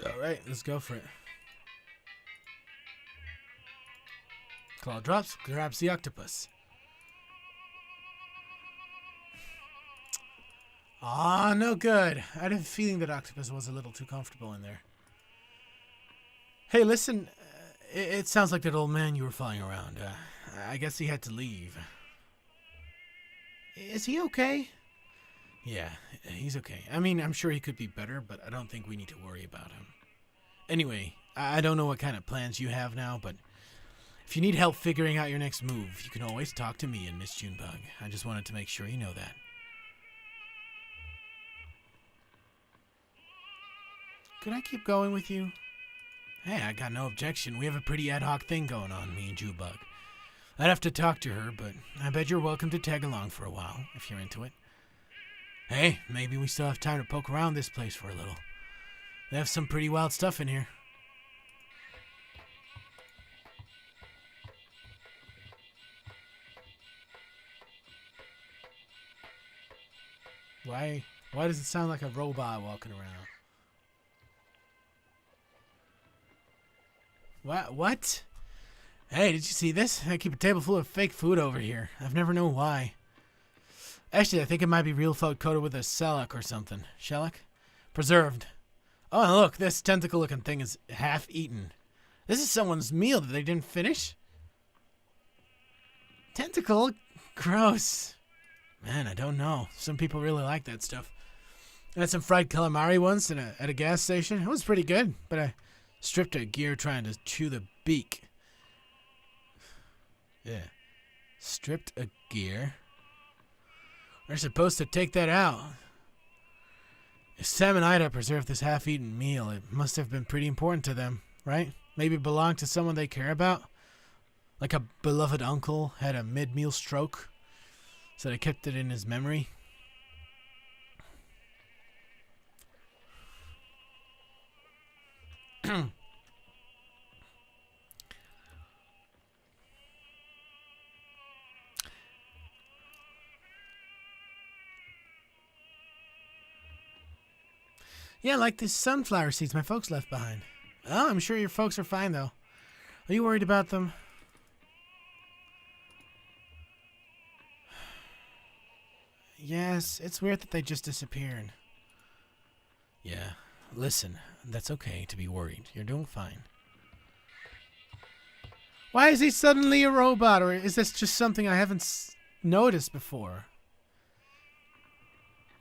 Alright, let's go for it. Claw drops, grabs the octopus. Ah, no good. I had a feeling that octopus was a little too comfortable in there. Hey, listen. It sounds like that old man you were following around. I guess he had to leave. Is he okay? Yeah, he's okay. I mean, I'm sure he could be better, but I don't think we need to worry about him. Anyway, I don't know what kind of plans you have now, but if you need help figuring out your next move, you can always talk to me and Miss Junebug. I just wanted to make sure you know that. Could I keep going with you? Hey, I got no objection. We have a pretty ad hoc thing going on, me and Junebug. I'd have to talk to her, but I bet you're welcome to tag along for a while, if you're into it. Hey, maybe we still have time to poke around this place for a little. They have some pretty wild stuff in here. Why does it sound like a robot walking around? What? Hey, did you see this? I keep a table full of fake food over here. I've never known why. Actually, I think it might be real food coated with a shellac or something. Shellac? Preserved. Oh, and look, this tentacle-looking thing is half-eaten. This is someone's meal that they didn't finish. Tentacle? Gross. Man, I don't know. Some people really like that stuff. I had some fried calamari once at a gas station. It was pretty good, but I stripped a gear trying to chew the beak. Yeah. Stripped a gear. We're supposed to take that out. If Sam and Ida preserved this half-eaten meal, it must have been pretty important to them, right? Maybe it belonged to someone they care about? Like a beloved uncle had a mid-meal stroke, so they kept it in his memory? Yeah, like the sunflower seeds my folks left behind. Oh, I'm sure your folks are fine, though. Are you worried about them? Yes, it's weird that they just disappeared. Yeah, listen, that's okay to be worried. You're doing fine. Why is he suddenly a robot, or is this just something I haven't noticed before?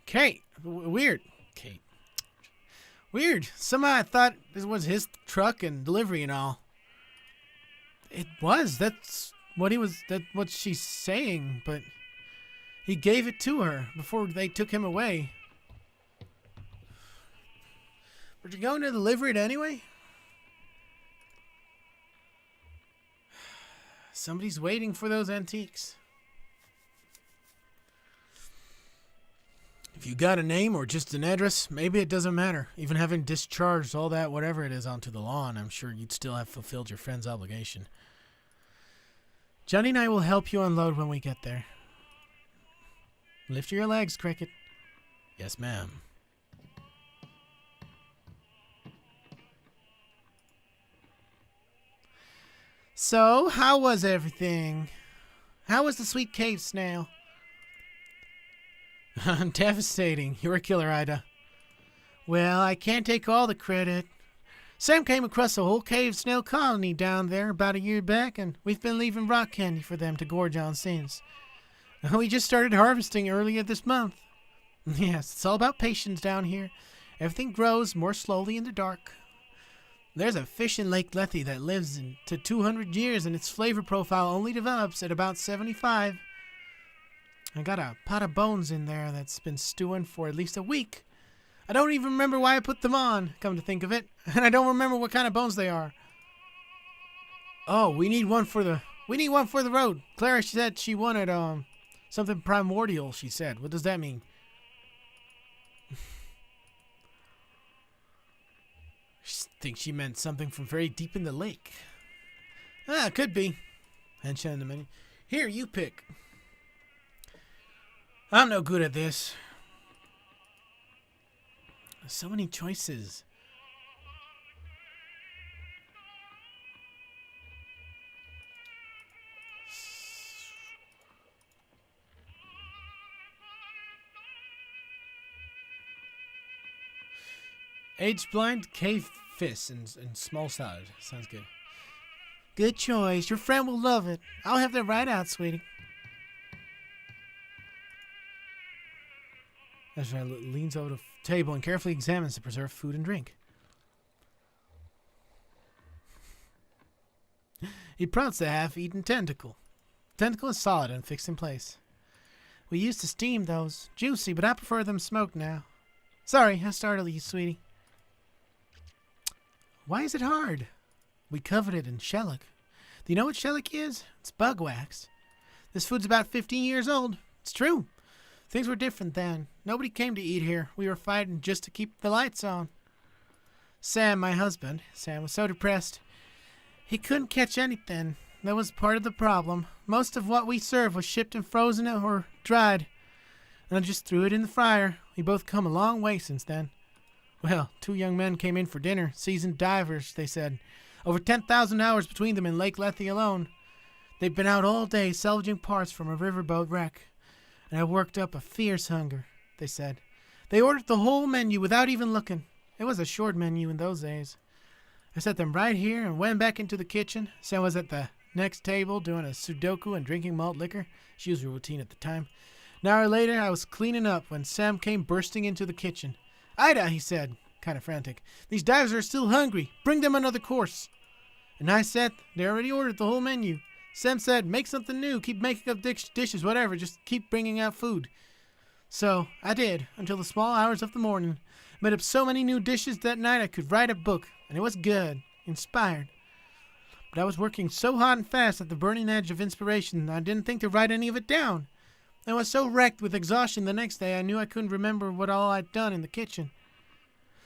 Kate, weird. Kate. Weird. Somehow I thought this was his truck and delivery and all. It was. That's what he was. That's what she's saying. But he gave it to her before they took him away. Were you going to deliver it anyway? Somebody's waiting for those antiques. If you got a name or just an address, maybe it doesn't matter. Even having discharged all that, whatever it is, onto the lawn, I'm sure you'd still have fulfilled your friend's obligation. Johnny and I will help you unload when we get there. Lift your legs, Cricket. Yes, ma'am. So, how was everything? How was the sweet cave snail? Devastating. You're a killer, Ida. Well, I can't take all the credit. Sam came across a whole cave snail colony down there about a year back, and we've been leaving rock candy for them to gorge on since. We just started harvesting earlier this month. Yes, it's all about patience down here. Everything grows more slowly in the dark. There's a fish in Lake Lethe that lives to 200 years, and its flavor profile only develops at about 75. I got a pot of bones in there that's been stewing for at least a week. I don't even remember why I put them on, come to think of it. And I don't remember what kind of bones they are. Oh, we need one for the road. Clara, she said she wanted, something primordial, she said. What does that mean? I think she meant something from very deep in the lake. Ah, could be. And she had the menu. Here, you pick. I'm no good at this. So many choices. Aged blind, cave fish, and small salad. Sounds good. Good choice. Your friend will love it. I'll have that right out, sweetie. Ezra leans over the table and carefully examines the preserved food and drink. He prompts the half-eaten tentacle. Tentacle is solid and fixed in place. We used to steam those. Juicy, but I prefer them smoked now. Sorry, I startled you, sweetie. Why is it hard? We covered it in shellac. Do you know what shellac is? It's bug wax. This food's about 15 years old. It's true. Things were different then. Nobody came to eat here. We were fighting just to keep the lights on. Sam, my husband, was so depressed. He couldn't catch anything. That was part of the problem. Most of what we served was shipped and frozen or dried. And I just threw it in the fryer. We both come a long way since then. Well, 2 young men came in for dinner. Seasoned divers, they said. Over 10,000 hours between them in Lake Lethe alone. They've been out all day salvaging parts from a riverboat wreck. And I worked up a fierce hunger, they said. They ordered the whole menu without even looking. It was a short menu in those days. I set them right here and went back into the kitchen. Sam was at the next table doing a Sudoku and drinking malt liquor. She was her routine at the time. An hour later, I was cleaning up when Sam came bursting into the kitchen. Ida, he said, kind of frantic. These divers are still hungry. Bring them another course. And I said, they already ordered the whole menu. Sam said, make something new. Keep making up dishes, whatever. Just keep bringing out food. So I did, until the small hours of the morning. Made up so many new dishes that night I could write a book. And it was good. Inspired. But I was working so hot and fast at the burning edge of inspiration I didn't think to write any of it down. I was so wrecked with exhaustion the next day I knew I couldn't remember what all I'd done in the kitchen.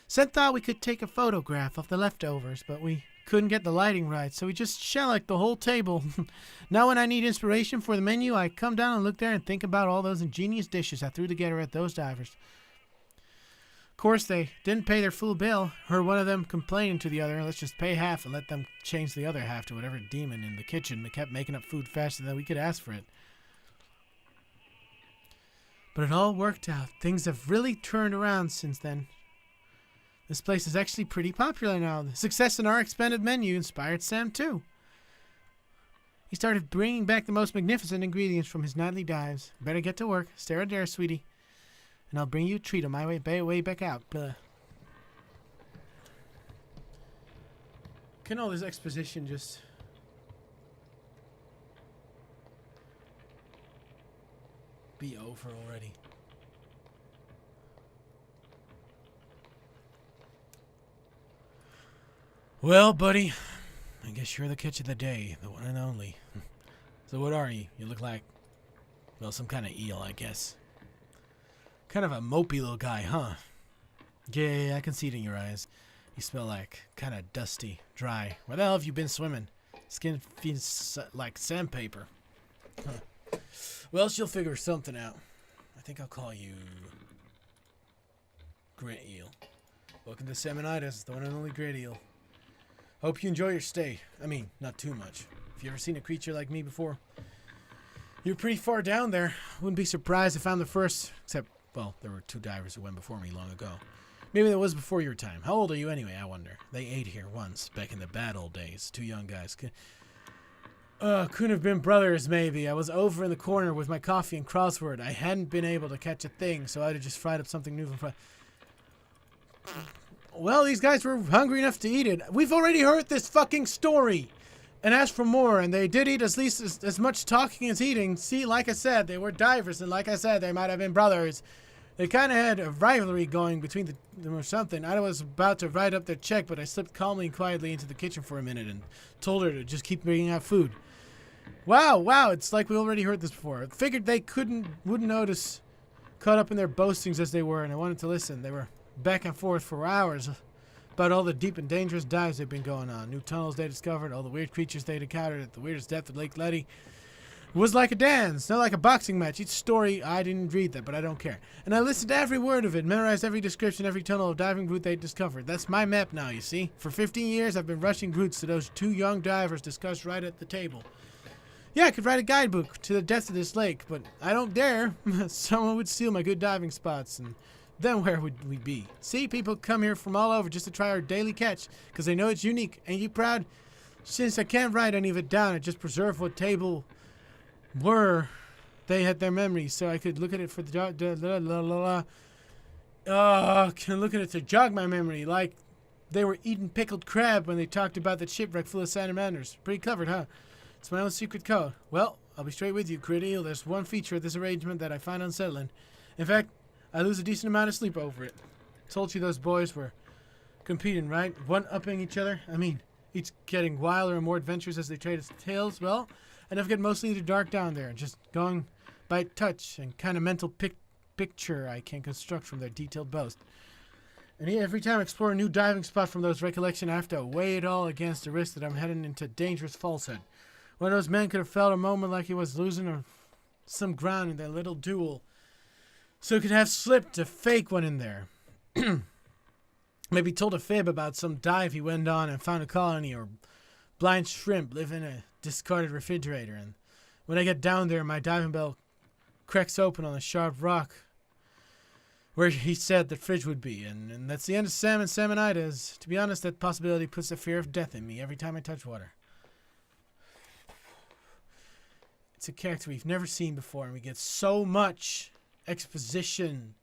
Seth thought we could take a photograph of the leftovers, but we couldn't get the lighting right, so we just shellacked the whole table. Now when I need inspiration for the menu, I come down and look there and think about all those ingenious dishes I threw together at those divers. Of course, they didn't pay their full bill. Heard one of them complaining to the other, let's just pay half and let them change the other half to whatever demon in the kitchen that kept making up food faster than we could ask for it. But it all worked out. Things have really turned around since then. This place is actually pretty popular now. The success in our expanded menu inspired Sam too. He started bringing back the most magnificent ingredients from his nightly dives. Better get to work. Stay right there, sweetie. And I'll bring you a treat on my way back out. Blah. Can all this exposition just... be over already? Well, buddy, I guess you're the catch of the day, the one and only. So what are you? You look like, well, some kind of eel, I guess. Kind of a mopey little guy, huh? Yeah, I can see it in your eyes. You smell like kind of dusty, dry. Where the hell have you been swimming? Skin feels like sandpaper. Huh. Well, she'll figure something out. I think I'll call you Great Eel. Welcome to Salmonitis, the one and only Great Eel. Hope you enjoy your stay. I mean, not too much. If you ever seen a creature like me before, you're pretty far down there. Wouldn't be surprised if I'm the first, except, well, there were 2 divers who went before me long ago. Maybe that was before your time. How old are you anyway, I wonder? They ate here once, back in the bad old days. 2 young guys. Couldn't have been brothers, maybe. I was over in the corner with my coffee and crossword. I hadn't been able to catch a thing, so I'd have just fried up something new from Well, these guys were hungry enough to eat it. We've already heard this fucking story and asked for more, and they did eat at least as much talking as eating. See, like I said, they were divers, and like I said, they might have been brothers. They kind of had a rivalry going between them or something. I was about to write up their check, but I slipped calmly and quietly into the kitchen for a minute and told her to just keep bringing out food. Wow, it's like we already heard this before. I figured they wouldn't notice, caught up in their boastings as they were, and I wanted to listen. They were back and forth for hours about all the deep and dangerous dives they've been going on, new tunnels they discovered, all the weird creatures they'd encountered at the weirdest depth of Lake Letty. It was like a dance, not like a boxing match. Each story, I didn't read that, but I don't care. And I listened to every word of it, memorized every description, every tunnel of diving route they discovered. That's my map now, you see. For 15 years, I've been rushing routes to those two young divers discussed right at the table. Yeah, I could write a guidebook to the depths of this lake, but I don't dare. Someone would steal my good diving spots, and then where would we be? See, people come here from all over just to try our daily catch, because they know it's unique. Ain't you proud? Since I can't write any of it down, I just preserve what table were. They had their memories, so I could look at it for the can look at it to jog my memory, like they were eating pickled crab when they talked about the shipwreck full of salamanders. Pretty covered, huh? It's my own secret code. Well, I'll be straight with you, Critty. There's one feature of this arrangement that I find unsettling. In fact, I lose a decent amount of sleep over it. Told you those boys were competing, right? One-upping each other. I mean, each getting wilder and more adventurous as they traded tales. Well, I never get mostly the dark down there, just going by touch and kind of mental picture I can construct from their detailed boast. And every time I explore a new diving spot from those recollections, I have to weigh it all against the risk that I'm heading into dangerous falsehood. One of those men could have felt a moment like he was losing some ground in their little duel, so he could have slipped a fake one in there. Maybe told a fib about some dive he went on and found a colony or blind shrimp live in a discarded refrigerator. And when I get down there, my diving bell cracks open on a sharp rock where he said the fridge would be. And that's the end of Sam and Salmonitas. To be honest, that possibility puts the fear of death in me every time I touch water. It's a character we've never seen before, and we get so much exposition.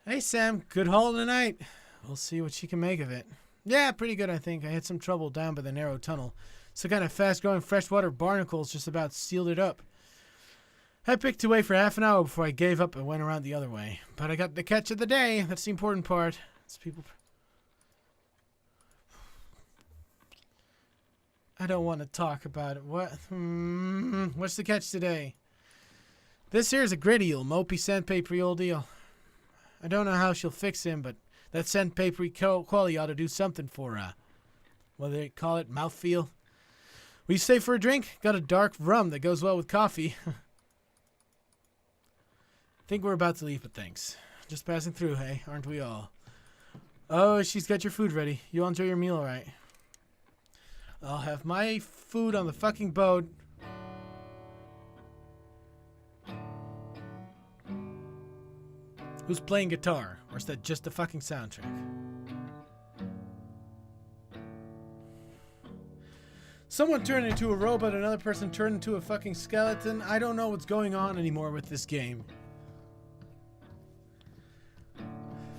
Hey, Sam. Good haul tonight. We'll see what she can make of it. Yeah, pretty good, I think. I had some trouble down by the narrow tunnel. Some kind of fast-growing freshwater barnacles just about sealed it up. I picked away for half an hour before I gave up and went around the other way. But I got the catch of the day. That's the important part. It's people... I don't want to talk about it. What's the catch today? This here's a gritty eel, mopey sandpapery old eel. I don't know how she'll fix him, but that sandpapery quality ought to do something for what do they call it, mouthfeel? Will you stay for a drink? Got a dark rum that goes well with coffee. Think we're about to leave, but thanks. Just passing through, hey? Aren't we all? Oh, she's got your food ready. You'll enjoy your meal, all right? I'll have my food on the fucking boat. Who's playing guitar? Or is that just the fucking soundtrack? Someone turned into a robot, another person turned into a fucking skeleton. I don't know what's going on anymore with this game.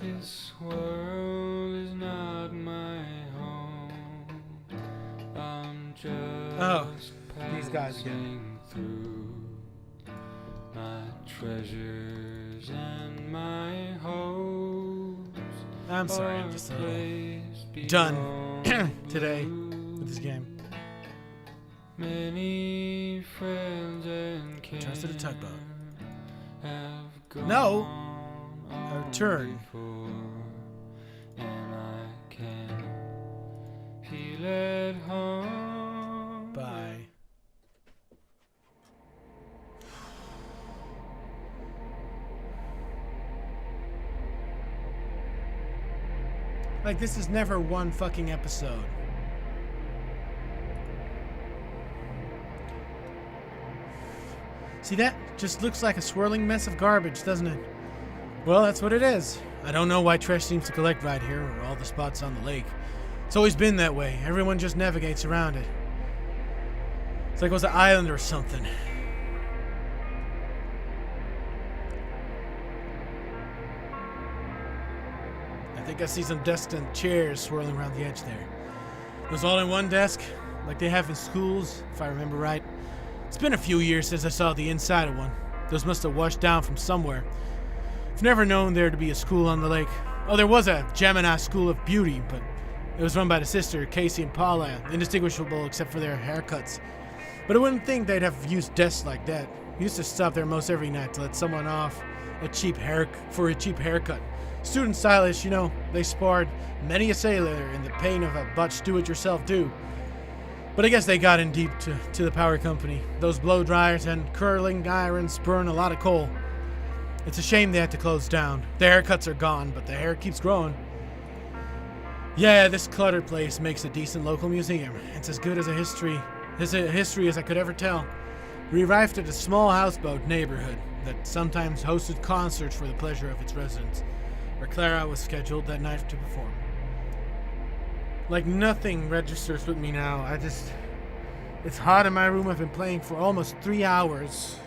This world is not my home. I'm just these guys again. Through my treasures and my hopes. I'm sorry, I'm just a little done today with this game. Many friends and kin Trusted a tugboat. have gone. No, a return. And I can feel at home. Bye. Like, this is never one fucking episode. See, that just looks like a swirling mess of garbage, doesn't it? Well, that's what it is. I don't know why trash seems to collect right here, or all the spots on the lake. It's always been that way. Everyone just navigates around it. It's like it was an island or something. think I see some desks and chairs swirling around the edge there. Those all-in-one desk, like they have in schools, if I remember right. It's been a few years since I saw the inside of one. Those must have washed down from somewhere. I've never known there to be a school on the lake. Oh, there was a Gemini School of Beauty, but it was run by the sister, Casey and Paula, indistinguishable except for their haircuts. But I wouldn't think they'd have used desks like that. We used to stop there most every night to let someone off a cheap haircut. Student stylish, you know, they sparred many a sailor in the pain of a butch do-it-yourself do. But I guess they got in deep to the power company. Those blow dryers and curling irons burn a lot of coal. It's a shame they had to close down. The haircuts are gone, but the hair keeps growing. Yeah, this cluttered place makes a decent local museum. It's as good as a history as I could ever tell. We arrived at a small houseboat neighborhood that sometimes hosted concerts for the pleasure of its residents, where Clara was scheduled that night to perform. Like, nothing registers with me now. It's hot in my room. I've been playing for almost 3 hours.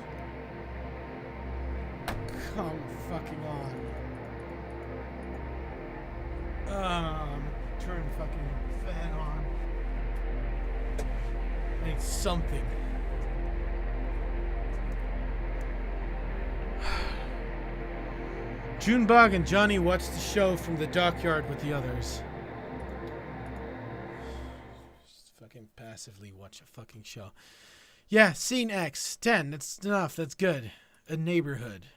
Come fucking on. Turn the fucking fan on. I need something. Junebug and Johnny watched the show from the dockyard with the others. Just fucking passively watch a fucking show. Yeah, scene X. 10. That's enough. That's good. A neighborhood.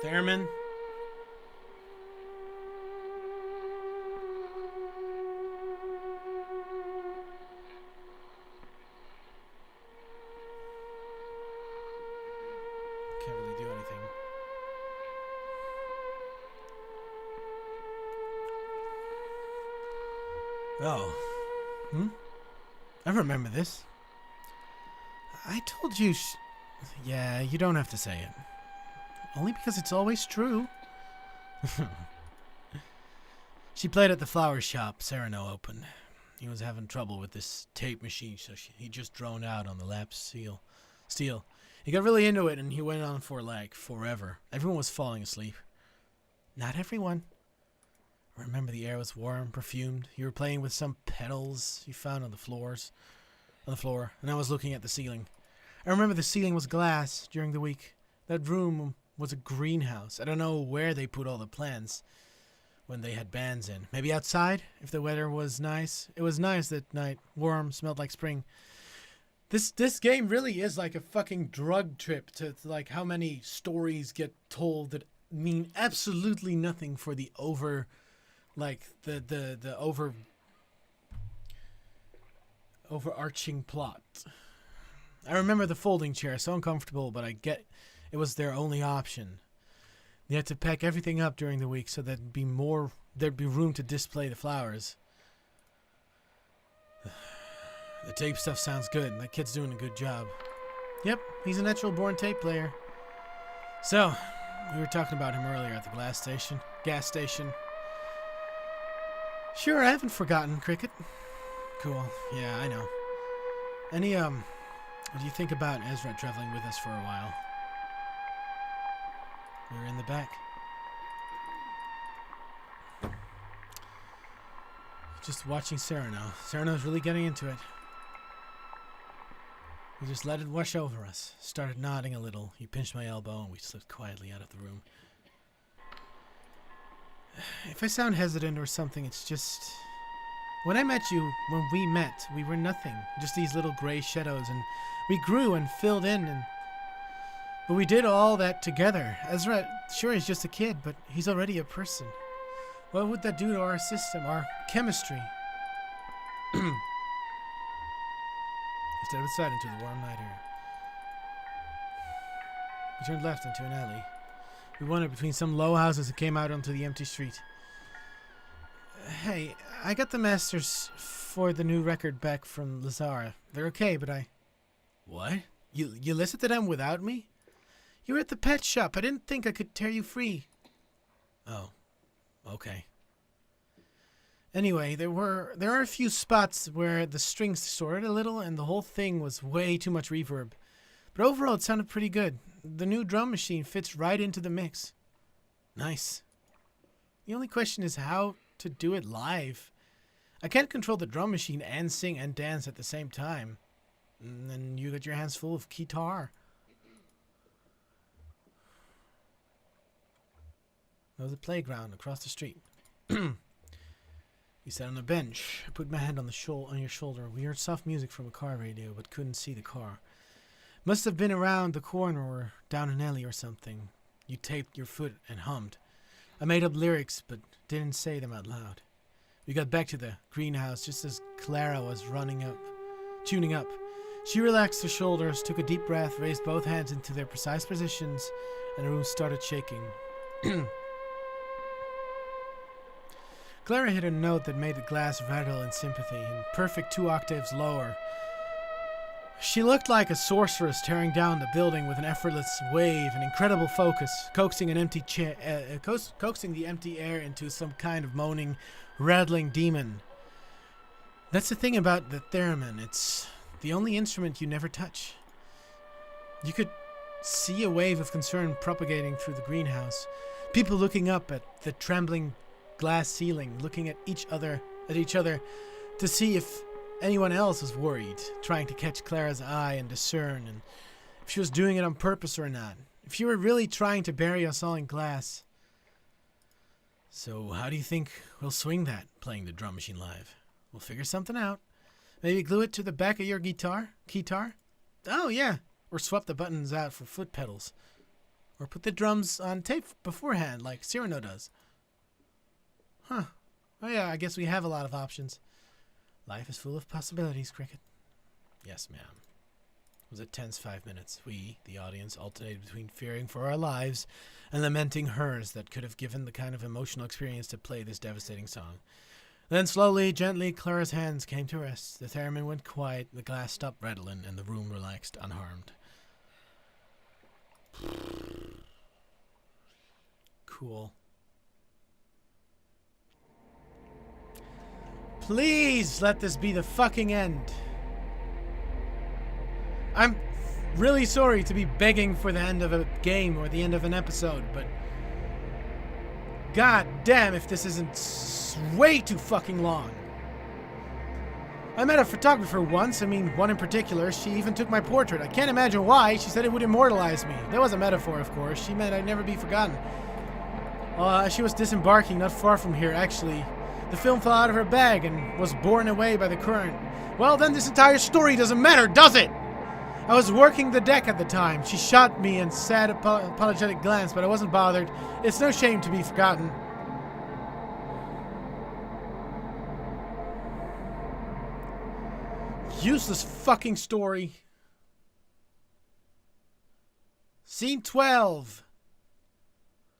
Theremin. Can't really do anything. Oh. I remember this. I told you yeah, you don't have to say it. Only because it's always true. She played at the flower shop Sereno opened. He was having trouble with this tape machine, so he just droned out on the lap steel. He got really into it, and he went on for, like, forever. Everyone was falling asleep. Not everyone. I remember the air was warm, perfumed. You were playing with some petals you found on the floor, and I was looking at the ceiling. I remember the ceiling was glass during the week. That room was a greenhouse. I don't know where they put all the plants when they had bands in. Maybe outside, if the weather was nice. It was nice that night. Warm, smelled like spring. This game really is like a fucking drug trip to like how many stories get told that mean absolutely nothing for the overarching plot. I remember the folding chair, so uncomfortable, but I get it was their only option. They had to pack everything up during the week so there'd be room to display the flowers. The tape stuff sounds good. That kid's doing a good job. Yep, he's a natural born tape player. So, we were talking about him earlier at the gas station. Sure, I haven't forgotten, Cricket. Cool. Yeah, I know. What do you think about Ezra traveling with us for a while? We were in the back. Just watching Sereno. Sereno's really getting into it. We just let it wash over us. Started nodding a little. He pinched my elbow and we slipped quietly out of the room. If I sound hesitant or something, it's just... When we met, we were nothing. Just these little gray shadows, and we grew and filled in, but we did all that together. Ezra, sure, he's just a kid, but he's already a person. What would that do to our system, our chemistry? He stepped outside into the warm night air. We turned left into an alley. We wandered between some low houses and came out onto the empty street. Hey, I got the masters for the new record back from Lazara. They're okay, but What? You listened to them without me? You were at the pet shop. I didn't think I could tear you free. Oh, okay. Anyway, there are a few spots where the strings distorted a little and the whole thing was way too much reverb. But overall, it sounded pretty good. The new drum machine fits right into the mix. Nice. The only question is how to do it live. I can't control the drum machine and sing and dance at the same time. And then you got your hands full of guitar. There's a playground across the street. You sat on a bench. I put my hand on your shoulder. We heard soft music from a car radio, but couldn't see the car. Must have been around the corner or down an alley or something. You taped your foot and hummed. I made up lyrics, but didn't say them out loud. We got back to the greenhouse just as Clara was tuning up. She relaxed her shoulders, took a deep breath, raised both hands into their precise positions, and the room started shaking. Clara hit a note that made the glass rattle in sympathy, in perfect 2 octaves lower. She looked like a sorceress tearing down the building with an effortless wave and incredible focus, coaxing the empty air into some kind of moaning, rattling demon. That's the thing about the theremin. It's the only instrument you never touch. You could see a wave of concern propagating through the greenhouse. People looking up at the trembling glass ceiling, looking at each other to see if anyone else was worried, trying to catch Clara's eye and discern and if she was doing it on purpose or not. If she were really trying to bury us all in glass. So how do you think we'll swing that, playing the drum machine live? We'll figure something out. Maybe glue it to the back of your guitar? Oh yeah. Or swap the buttons out for foot pedals. Or put the drums on tape beforehand like Cyrano does. Huh. Oh yeah, I guess we have a lot of options. Life is full of possibilities, Cricket. Yes, ma'am. It was a tense 5 minutes. We, the audience, alternated between fearing for our lives and lamenting hers that could have given the kind of emotional experience to play this devastating song. Then slowly, gently, Clara's hands came to rest. The theremin went quiet, the glass stopped rattling, and the room relaxed unharmed. Cool. Please let this be the fucking end. I'm really sorry to be begging for the end of a game or the end of an episode, but god damn if this isn't way too fucking long. I met a photographer once, one in particular. She even took my portrait. I can't imagine why. She said it would immortalize me. That was a metaphor, of course. She meant I'd never be forgotten. She was disembarking not far from here, actually. The film fell out of her bag and was borne away by the current. Well, then this entire story doesn't matter, does it? I was working the deck at the time. She shot me a sad, apologetic glance, but I wasn't bothered. It's no shame to be forgotten. Useless fucking story. Scene 12.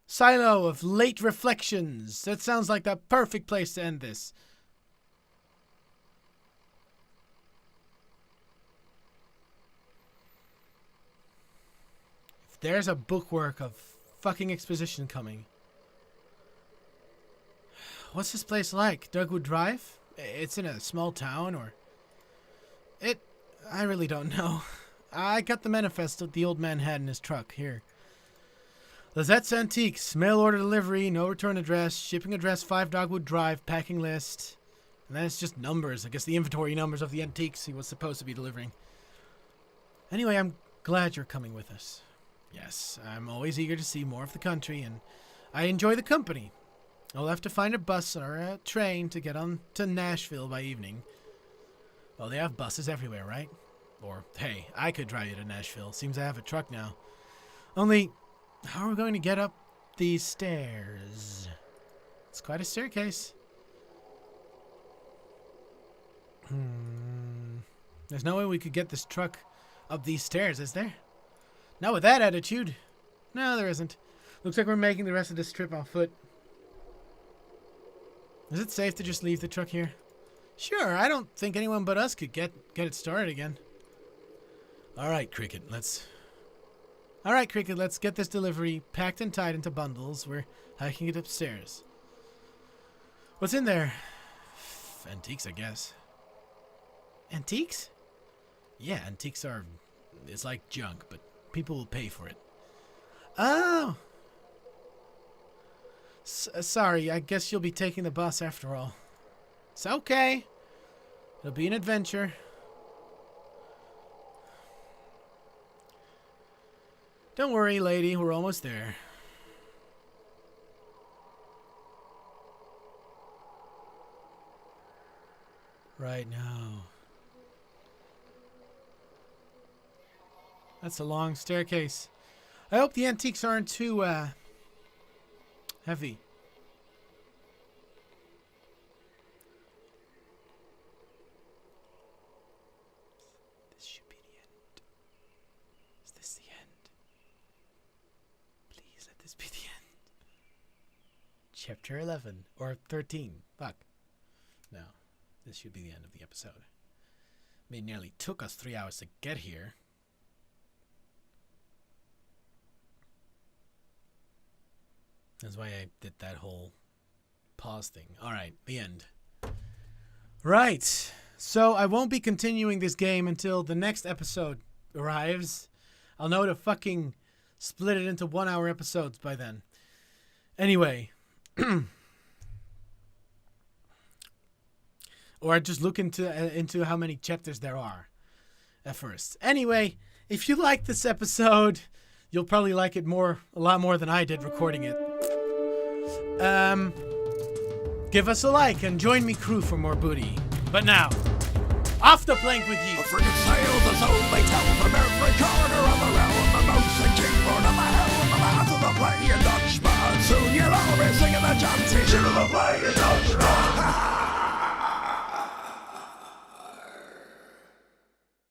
Silo of late reflections. That sounds like the perfect place to end this. If there's a bookwork of fucking exposition coming. What's this place like? Dugwood Drive? It's in a small town or... I really don't know. I got the manifest that the old man had in his truck here. Lizette's Antiques, mail order delivery, no return address, shipping address 5 Dogwood Drive, packing list. And then it's just numbers. I guess the inventory numbers of the antiques he was supposed to be delivering. Anyway, I'm glad you're coming with us. Yes, I'm always eager to see more of the country, and I enjoy the company. I'll have to find a bus or a train to get on to Nashville by evening. Well, they have buses everywhere, right? Or, hey, I could drive you to Nashville. Seems I have a truck now. Only... how are we going to get up these stairs? It's quite a staircase. There's no way we could get this truck up these stairs, is there? Not with that attitude. No, there isn't. Looks like we're making the rest of this trip on foot. Is it safe to just leave the truck here? Sure, I don't think anyone but us could get it started again. All right, Cricket, let's... All right, Cricket, let's get this delivery packed and tied into bundles. We're hiking it upstairs. What's in there? Antiques, I guess. Antiques? Yeah, antiques are... It's like junk, but people will pay for it. Oh! Sorry, I guess you'll be taking the bus after all. It's okay. It'll be an adventure. Don't worry, lady. We're almost there. Right now. That's a long staircase. I hope the antiques aren't too, heavy. This should be the end. Is this the end? Please let this be the end. Chapter 11. Or 13. Fuck. No. This should be the end of the episode. I mean, it nearly took us 3 hours to get here. That's why I did that whole pause thing. Alright, the end. Right. So I won't be continuing this game until the next episode arrives. I'll know to fucking split it into 1 hour episodes by then. Anyway. Or I just look into how many chapters there are at first. Anyway, if you like this episode, you'll probably like it a lot more than I did recording it. Give us a like and join me crew for more booty. But now, off the plank with you. A frigate sails as old they tell from every corner of the realm. The most kingborn of the helm, the mouth of the Playing Dutchman. Soon you'll all be singing the chanty tune of the play.